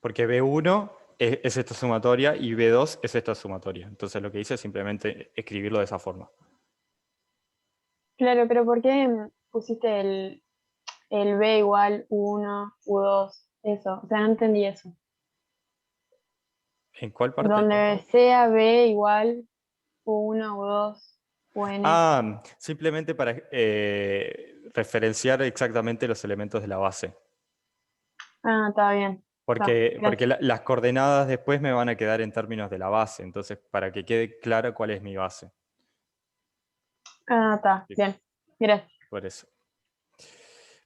S1: Porque B1 es esta sumatoria y B2 es esta sumatoria. Entonces lo que hice es simplemente escribirlo de esa forma.
S13: Claro, pero ¿por qué pusiste el B igual U1, U2? Eso, o sea, no entendí eso.
S1: ¿En cuál parte?
S13: Donde sea B igual U1, U2, UN.
S1: Simplemente para referenciar exactamente los elementos de la base.
S13: Está bien.
S1: Porque
S13: Gracias.
S1: las coordenadas después me van a quedar en términos de la base. Entonces, para que quede claro cuál es mi base.
S13: Está, bien. Gracias.
S1: Por eso.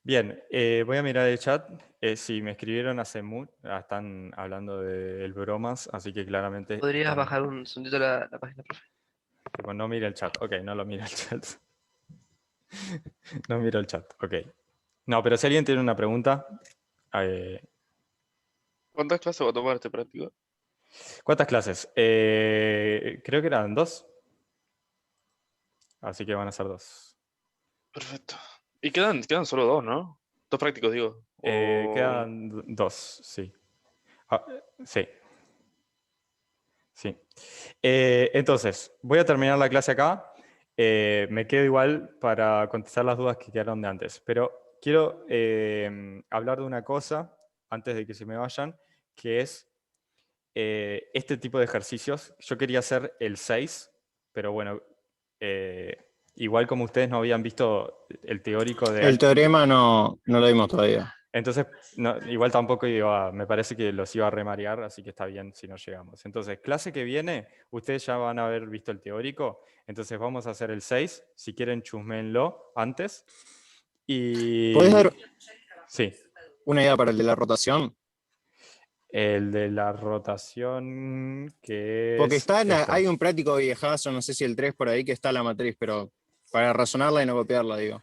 S1: Bien, voy a mirar el chat. Si me escribieron hace mucho, están hablando del bromas, así que claramente...
S3: ¿Podrías bajar un segundito la página, profe?
S1: Tipo, no mire el chat. Ok, no lo mira el chat. No miro el chat, ok. No, pero si alguien tiene una pregunta...
S8: ¿Cuántas clases va a tomar este práctico?
S1: ¿Cuántas clases? Creo que eran 2. Así que van a ser 2.
S8: Perfecto. Y quedan solo 2, ¿no? 2 prácticos, digo.
S1: Quedan 2, sí. Sí. Sí. Entonces, voy a terminar la clase acá. Me quedo igual para contestar las dudas que quedaron de antes. Pero quiero hablar de una cosa antes de que se me vayan, que es este tipo de ejercicios. Yo quería hacer el 6, pero bueno, igual como ustedes no habían visto el teórico de...
S2: El teorema no lo vimos todavía.
S1: Entonces, igual tampoco me parece que los iba a remarear, así que está bien si no llegamos. Entonces, clase que viene, ustedes ya van a haber visto el teórico, entonces vamos a hacer el 6, si quieren chusmenlo antes. Y...
S2: ¿Podés dar
S1: Sí.
S2: una idea para el de la rotación?
S1: El de la rotación, que
S2: Porque
S1: es
S2: hay un práctico viejazo, no sé si el 3 por ahí, que está la matriz, pero para razonarla y no copiarla, digo.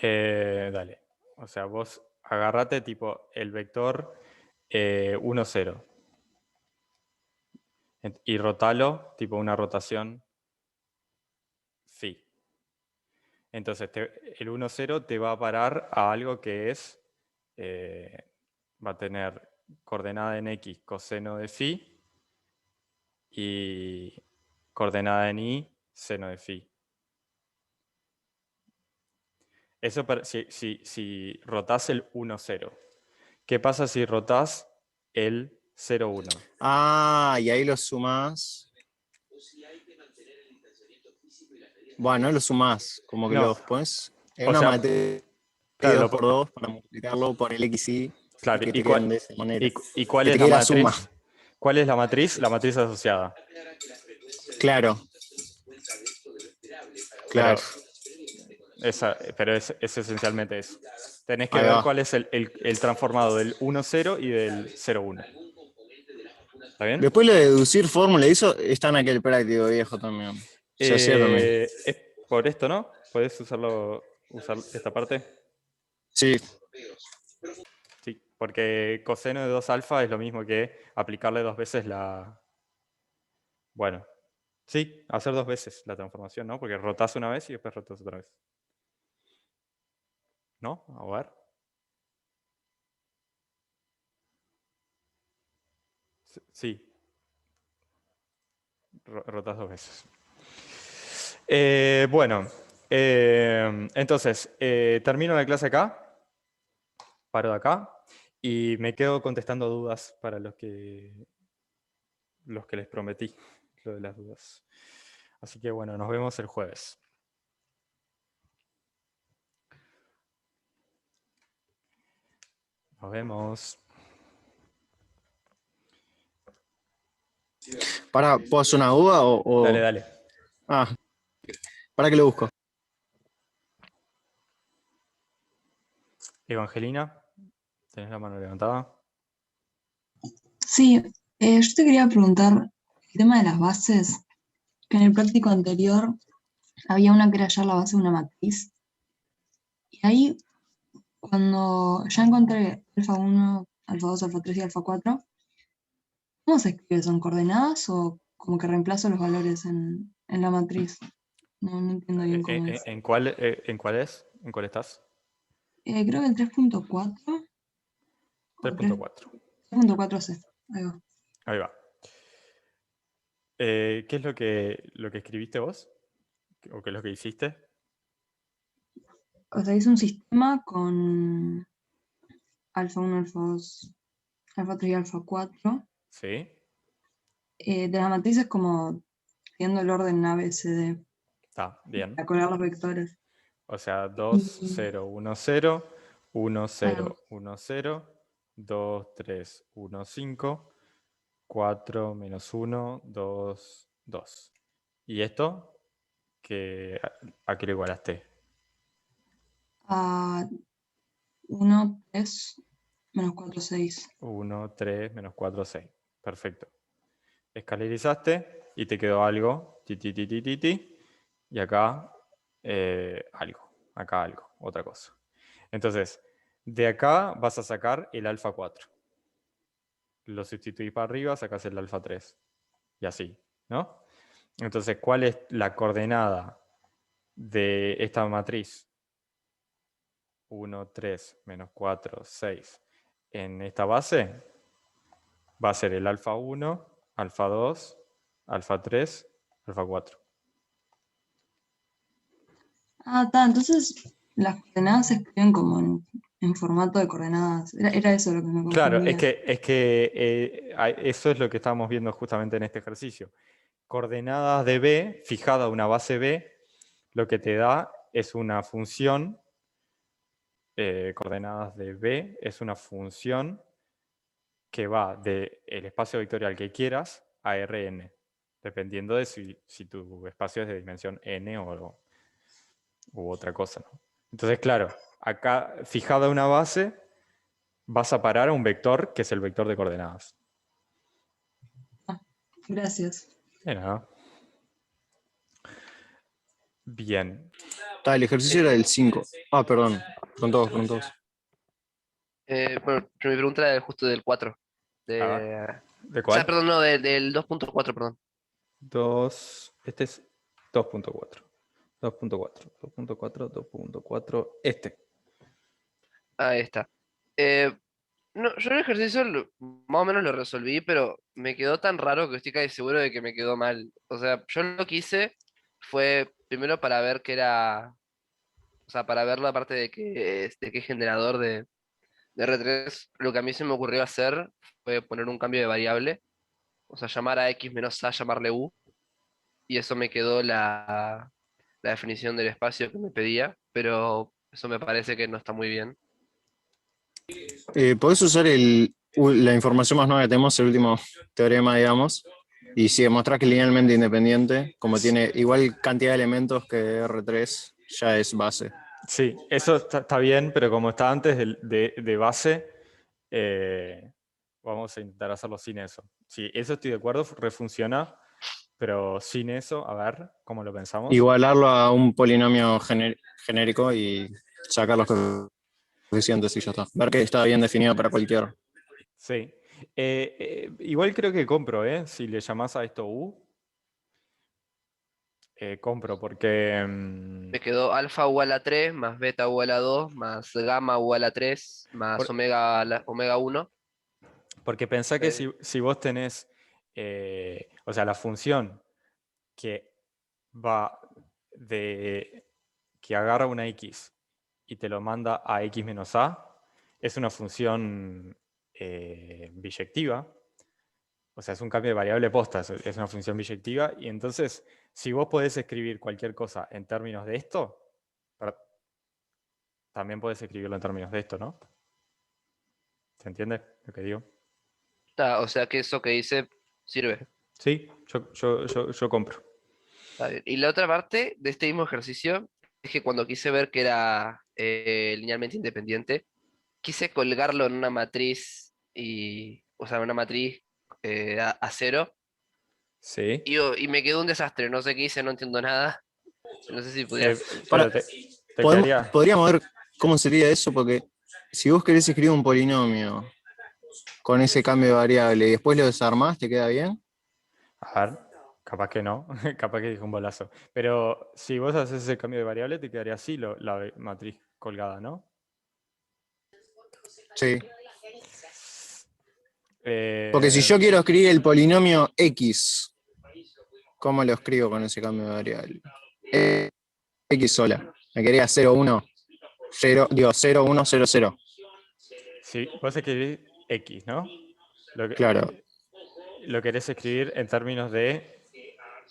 S1: Dale. O sea, vos agarrate tipo el vector 1, 0. Y rotalo, tipo una rotación phi. Entonces, el 1, 0 te va a parar a algo que es, va a tener coordenada en x coseno de phi y coordenada en y seno de phi. Eso si rotás el 1, 0. ¿Qué pasa si rotás el 0, 1?
S2: Ah, y ahí lo sumás. Bueno, lo sumás, como que
S1: No.
S2: lo pones en
S1: O
S2: una
S1: sea,
S2: matriz
S1: claro,
S2: 2 por 2 para multiplicarlo por el XY
S1: claro,
S2: y que
S1: ¿y
S2: te queden de esa manera.
S1: cuál
S2: Que
S1: es
S2: te
S1: la
S2: quede la
S1: matriz?
S2: suma.
S1: ¿Cuál es la matriz? La matriz asociada.
S2: Claro. Claro.
S1: Pero es esencialmente eso. Tenés que
S2: Ahí
S1: ver
S2: va.
S1: cuál es el transformado del 1, 0 y del 0, 1. ¿Está bien?
S2: Después lo de deducir fórmula, eso está en aquel práctico viejo también. Se hacía también.
S1: Es por esto, ¿no? ¿Puedes usar esta parte?
S2: Sí.
S1: Sí, porque coseno de 2 alfa es lo mismo que aplicarle 2 veces la... Bueno, sí, hacer 2 veces la transformación, ¿no? Porque rotás una vez y después rotás otra vez. ¿No? A ver. Sí. Rotas 2 veces. Bueno, entonces, termino la clase acá. Paro de acá. Y me quedo contestando dudas para los que les prometí, lo de las dudas. Así que bueno, nos vemos el jueves. Nos vemos.
S2: ¿Puedo hacer una duda o...?
S1: Dale.
S2: Ah, ¿para qué lo busco?
S1: Evangelina, ¿tenés la mano levantada?
S14: Sí, yo te quería preguntar el tema de las bases, que en el práctico anterior había una que era hallar la base de una matriz. Y ahí, cuando ya encontré alfa 1, alfa 2, alfa 3 y alfa 4, ¿cómo se escribe? ¿Son coordenadas o como que reemplazo los valores en la matriz? No entiendo bien cómo es.
S1: ¿En cuál es? ¿En cuál estás?
S14: Creo que el 3.4.
S1: 3.4.
S14: 3.4C, ahí va.
S1: Ahí va. ¿Qué es lo que escribiste vos? ¿O qué es lo que hiciste?
S14: O sea, hice un sistema con alfa 1, alfa 2, alfa 3 y alfa 4.
S1: Sí.
S14: De las matrices como siguiendo el orden ABCD.
S1: Está, bien.
S14: Para colar los vectores.
S1: O sea, 2, 0, 1, 0, 1, 0,
S14: Ah.
S1: 1, 0, 2, 3, 1, 5, 4, menos 1, 2, 2. ¿Y esto? ¿A qué lo igualaste?
S14: A 1, 3, menos 4, 6.
S1: 1, 3, menos 4, 6. Perfecto. Escalerizaste y te quedó algo. Y acá algo. Acá algo. Otra cosa. Entonces, de acá vas a sacar el alfa 4. Lo sustituís para arriba, sacas el alfa 3. Y así, ¿no? Entonces, ¿cuál es la coordenada de esta matriz? 1, 3, menos 4, 6. En esta base va a ser el alfa 1, alfa 2, alfa 3, alfa 4.
S14: Ah, está. Entonces las coordenadas se escriben como en formato de coordenadas. Era eso lo que me confundía.
S1: Claro, es que eso es lo que estamos viendo justamente en este ejercicio. Coordenadas de B, fijada una base B, lo que te da es una función coordenadas de B es una función que va del espacio vectorial que quieras a Rn, dependiendo de si tu espacio es de dimensión n u otra cosa, ¿no? Entonces, claro, acá fijada una base, vas a parar a un vector que es el vector de coordenadas.
S14: Gracias.
S1: De nada. Bien.
S2: El ejercicio era del 5. Ah, perdón. Con todos.
S3: Bueno, mi pregunta era justo del 4.
S1: ¿De
S3: O sea,
S1: cuál?
S3: perdón, no, del 2.4, perdón.
S1: Este es 2.4. 2.4.
S3: Ahí está. No, yo el ejercicio más o menos lo resolví, pero me quedó tan raro que estoy casi seguro de que me quedó mal. O sea, yo lo que hice fue primero para ver qué era, o sea, para ver la parte de qué generador de R3, lo que a mí se me ocurrió hacer fue poner un cambio de variable, o sea, llamar a x menos a, llamarle u, y eso me quedó la definición del espacio que me pedía, pero eso me parece que no está muy bien.
S2: Podés usar la información más nueva que tenemos, el último teorema, digamos, y si demostrás que es linealmente independiente, como tiene igual cantidad de elementos que R3, ya es base.
S1: Sí, eso está bien, pero como está antes de base, vamos a intentar hacerlo sin eso. Sí, eso estoy de acuerdo, refunciona, pero sin eso, a ver, ¿cómo lo pensamos?
S2: Igualarlo a un polinomio genérico y sacar los coeficientes y ya está. Ver que está bien definido para cualquier.
S1: Sí. Igual creo que compro, si le llamás a esto U. Compro porque...
S3: Me quedó alfa igual a 3, más beta igual a 2, más gamma igual a 3, más omega, omega 1.
S1: Porque pensá que si vos tenés, o sea, la función que va que agarra una x y te lo manda a x menos a, es una función biyectiva. O sea, es un cambio de variable posta, es una función biyectiva. Y entonces, si vos podés escribir cualquier cosa en términos de esto, también podés escribirlo en términos de esto, ¿no? ¿Se entiende lo que digo?
S3: O sea que eso que dice sirve.
S1: Sí, yo compro.
S3: Está bien. Y la otra parte de este mismo ejercicio es que cuando quise ver que era linealmente independiente, quise colgarlo en una matriz, o sea, una matriz a 0.
S1: Sí.
S3: Y me quedó un desastre, no sé qué hice, no entiendo nada. No sé si pudiera...
S2: Podríamos ver cómo sería eso, porque si vos querés escribir un polinomio con ese cambio de variable y después lo desarmás, ¿te queda bien?
S1: A ver, capaz que no, capaz que dijo un bolazo. Pero si vos haces ese cambio de variable, te quedaría así la matriz colgada, ¿no?
S2: Sí. Porque si yo quiero escribir el polinomio x, ¿cómo lo escribo con ese cambio de variable? X sola. Me quedaría 0, 1, 0, 1, 0, 0.
S1: Sí, vos escribís x, ¿no?
S2: Claro.
S1: Lo querés escribir en términos de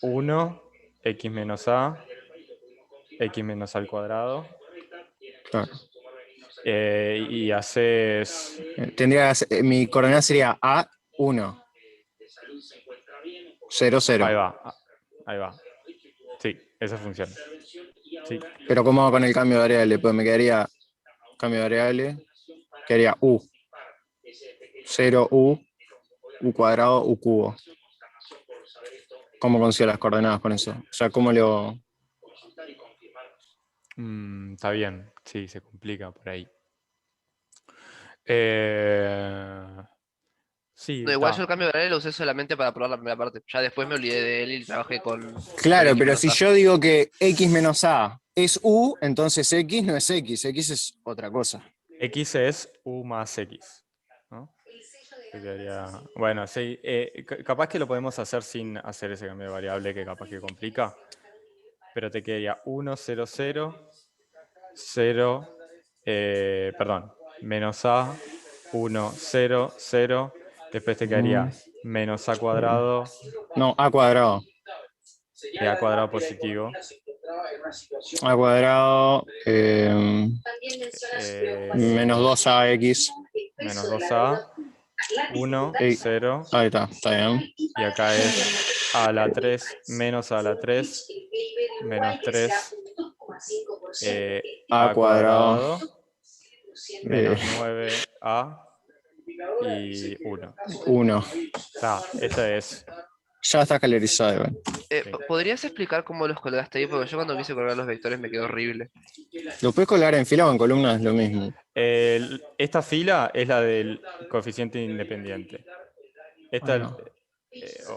S1: 1, x menos a, x menos al cuadrado.
S2: Claro.
S1: Y haces...
S2: mi coordenada sería A1. 0, 0.
S1: Ahí va. Sí, esa funciona. Sí.
S2: Pero ¿cómo hago con el cambio de variable? Pues me quedaría cambio de variable, quedaría U. 0, U cuadrado, U cubo. ¿Cómo consigo las coordenadas con eso? O sea, ¿cómo lo...?
S1: Está bien, sí, se complica por ahí. Sí,
S3: No, igual yo el cambio de variable lo usé solamente para probar la primera parte. Ya después me olvidé de él y trabajé con...
S2: Claro,
S3: con
S2: pero
S3: X
S2: si yo digo que X menos A es U, entonces X no es X, X es otra cosa.
S1: X es U más X, ¿no? Bueno, sí, capaz que lo podemos hacer sin hacer ese cambio de variable que capaz que complica, pero te quedaría 1, 0, 0, 0, perdón, menos A, 1, 0, 0, después te quedaría menos A cuadrado.
S2: No, A cuadrado.
S1: De A cuadrado positivo.
S2: A cuadrado menos 2ax.
S1: Menos 2a, 1,
S2: Ey,
S1: 0.
S2: ahí está bien.
S1: Y acá es a a la 3 menos a la 3 menos 3
S2: A
S1: a
S2: cuadrado.
S1: menos 9a y 1.
S2: 1.
S1: Esta es.
S2: Ya está calorizado, igual.
S3: ¿Podrías explicar cómo los colgaste ahí? Porque yo cuando quise colgar los vectores me quedó horrible.
S2: Lo puedes colgar en fila o en columna, es lo mismo.
S1: Esta fila es la del coeficiente independiente. Esta,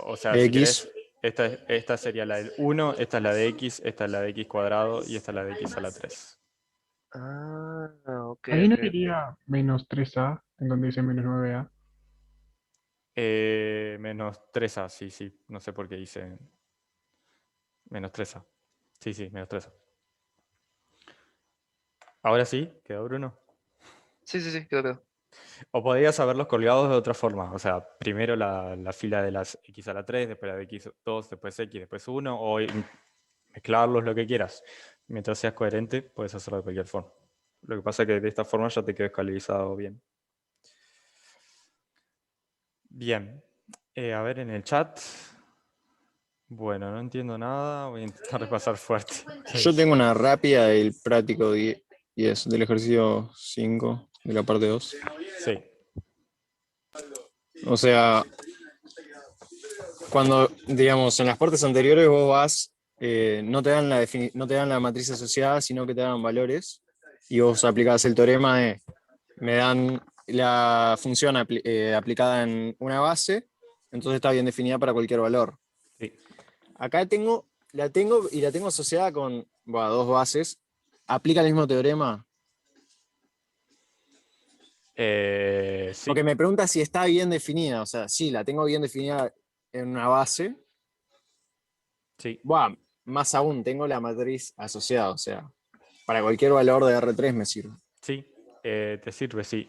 S1: o sea, si
S2: X.
S1: querés, esta sería la del 1, esta es la de x, esta es la de x cuadrado y esta es la de x a la 3.
S3: Ah, ok,
S6: Ahí no
S3: ok.
S6: diría menos 3a, en donde dice menos 9a.
S1: Menos 3a, sí. No sé por qué hice menos 3a. Sí, menos 3a. Ahora sí, ¿quedó Bruno?
S3: Sí, quedó.
S1: O podrías haberlos colgados de otra forma. O sea, primero la fila de las x a la 3, después la de x2, después x, después 1, o mezclarlos, lo que quieras. Mientras seas coherente, puedes hacerlo de cualquier forma. Lo que pasa es que de esta forma ya te quedó escalarizado bien. Bien. A ver en el chat. Bueno, no entiendo nada. Voy a intentar repasar fuerte.
S2: Yo tengo una rápida del práctico 10 del ejercicio 5 de la parte 2.
S1: Sí.
S2: O sea, cuando, digamos, en las partes anteriores vos vas, no te dan la matriz asociada, sino que te dan valores, y vos aplicás el teorema de, me dan la función aplicada en una base, entonces está bien definida para cualquier valor.
S1: Sí.
S2: Acá la tengo asociada con dos bases. ¿Aplica el mismo teorema?
S1: Sí.
S2: Porque me pregunta si está bien definida. O sea, sí, la tengo bien definida en una base.
S1: Sí.
S2: Más aún, tengo la matriz asociada. O sea, para cualquier valor de R3 me sirve.
S1: Sí, te sirve, sí.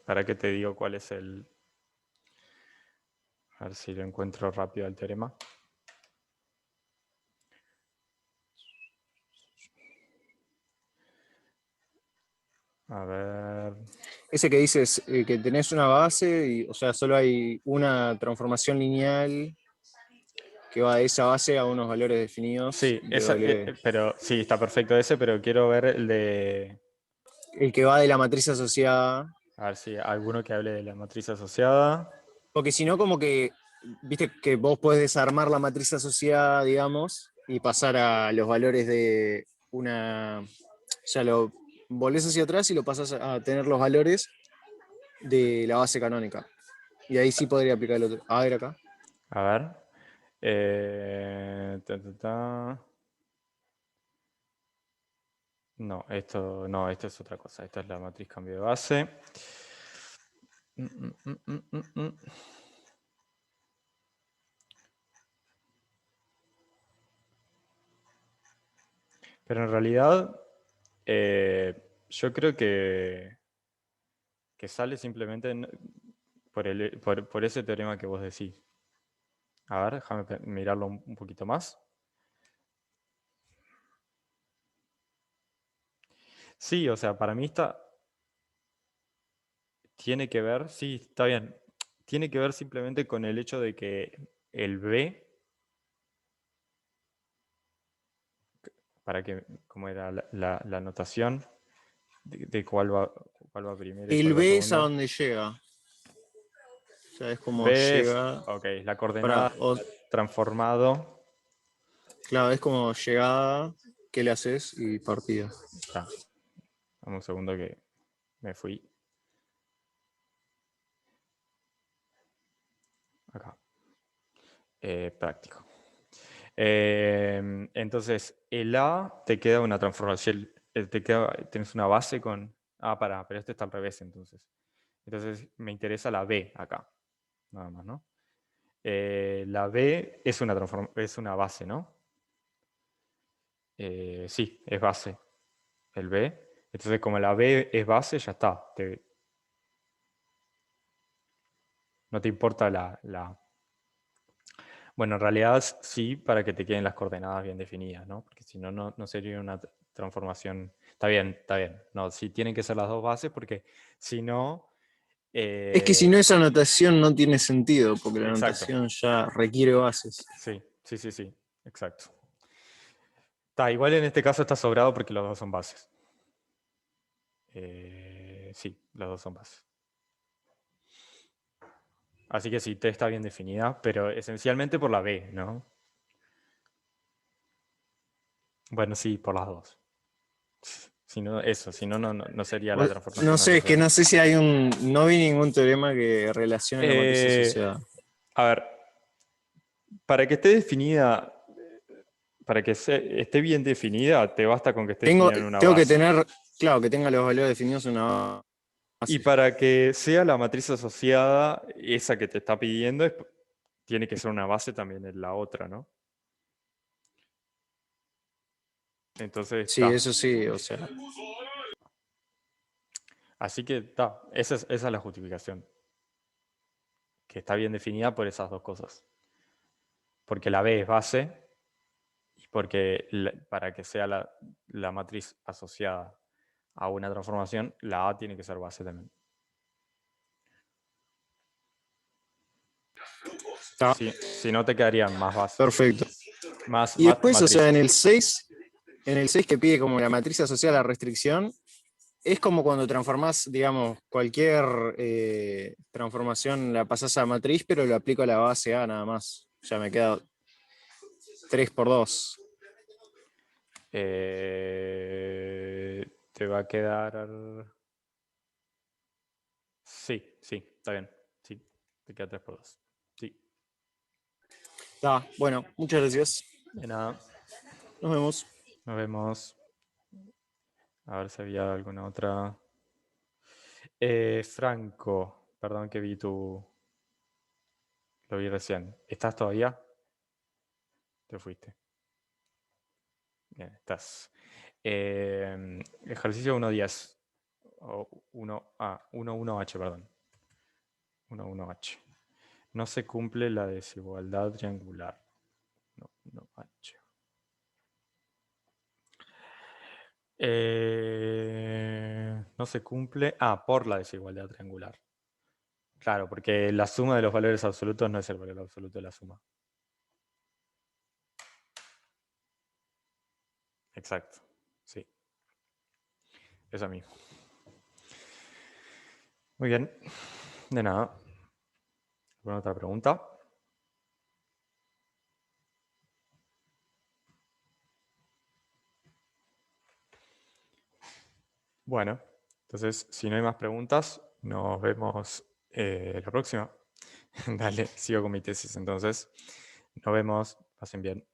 S1: ¿Para qué te digo cuál es el...? A ver si lo encuentro rápido el teorema. A ver...
S2: Ese que dices que tenés una base, y, o sea, solo hay una transformación lineal que va de esa base a unos valores definidos.
S1: Sí,
S2: de W.
S1: pero sí, está perfecto ese, pero quiero ver el de...
S2: El que va de la matriz asociada.
S1: A ver si alguno que hable de la matriz asociada.
S2: Porque si no, como que, viste que vos podés desarmar la matriz asociada, digamos, y pasar a los valores de una... O sea, lo volvés hacia atrás y lo pasás a tener los valores de la base canónica. Y ahí sí podría aplicar el otro. A ver acá.
S1: A ver. No, esto es otra cosa. Esta es la matriz cambio de base. Pero en realidad, yo creo que sale simplemente por ese teorema que vos decís. A ver, déjame mirarlo un poquito más. Sí, o sea, para mí tiene que ver, sí, está bien, tiene que ver simplemente con el hecho de que el B, ¿cómo era la notación? De cuál va primero y
S2: El
S1: cuál va
S2: B es a
S1: segundo.
S2: donde llega. O sea, es como
S1: B
S2: llega.
S1: ok, la coordenada transformado.
S2: Claro, es como llegada, ¿qué le haces? Y partida.
S1: Dame un segundo que me fui. Acá. Práctico. Entonces, el A te queda una transformación, tienes una base con... pero este está al revés entonces. Entonces, me interesa la B acá, nada más, ¿no? La B es una base, ¿no? Sí, es base, el B. Entonces, como la B es base, ya está. No te importa la... Bueno, en realidad sí, para que te queden las coordenadas bien definidas, ¿no? Porque si no, no sería una transformación. Está bien, está bien. No, sí tienen que ser las dos bases porque si no...
S2: Es que si no, esa notación no tiene sentido, porque la
S1: Exacto.
S2: notación ya requiere bases.
S1: Sí, exacto. Está, igual en este caso está sobrado porque los dos son bases. Sí, los dos son bases. Así que sí, T está bien definida, pero esencialmente por la B, ¿no? Bueno, sí, por las dos. Si no, no sería la transformación
S2: No sé, es que
S1: asociada.
S2: no sé si hay no vi ningún teorema que relacione la matriz asociada.
S1: A ver, para que esté definida, para que esté bien definida, te basta con que esté definida en una
S2: Tengo que
S1: base.
S2: tener, claro, que tenga los valores definidos en una base.
S1: Y para que sea la matriz asociada, esa que te está pidiendo, tiene que ser una base también en la otra, ¿no? Entonces,
S2: Sí, eso sí, o sea.
S1: Así que está, esa es la justificación. Que está bien definida por esas dos cosas. Porque la B es base y porque para que sea la matriz asociada a una transformación, la A tiene que ser base también. Si no, te quedarían más bases.
S2: Perfecto.
S1: Más
S2: Y después, o sea,
S1: matrices.
S2: en el 6 que pide como la matriz asociada a la restricción, es como cuando transformás, digamos, cualquier transformación, la pasás a matriz, pero lo aplico a la base A nada más. Ya me queda 3×2.
S1: Te va a quedar... Sí, está bien. Sí, te queda 3×2. Sí.
S2: Está, bueno, muchas gracias.
S1: De nada.
S2: Nos vemos.
S1: Nos vemos. A ver si había alguna otra. Franco, perdón que lo vi recién. ¿Estás todavía? Te fuiste. Bien, estás. Ejercicio 1.10. O 1.1h, perdón. 1.1h. No se cumple la desigualdad triangular. 1.1h. No se cumple. Por la desigualdad triangular. Claro, porque la suma de los valores absolutos no es el valor absoluto de la suma. Exacto, sí. Eso mismo. Muy bien. De nada. ¿Alguna otra pregunta? Bueno, entonces, si no hay más preguntas, nos vemos la próxima. Dale, sigo con mi tesis entonces. Nos vemos, pasen bien.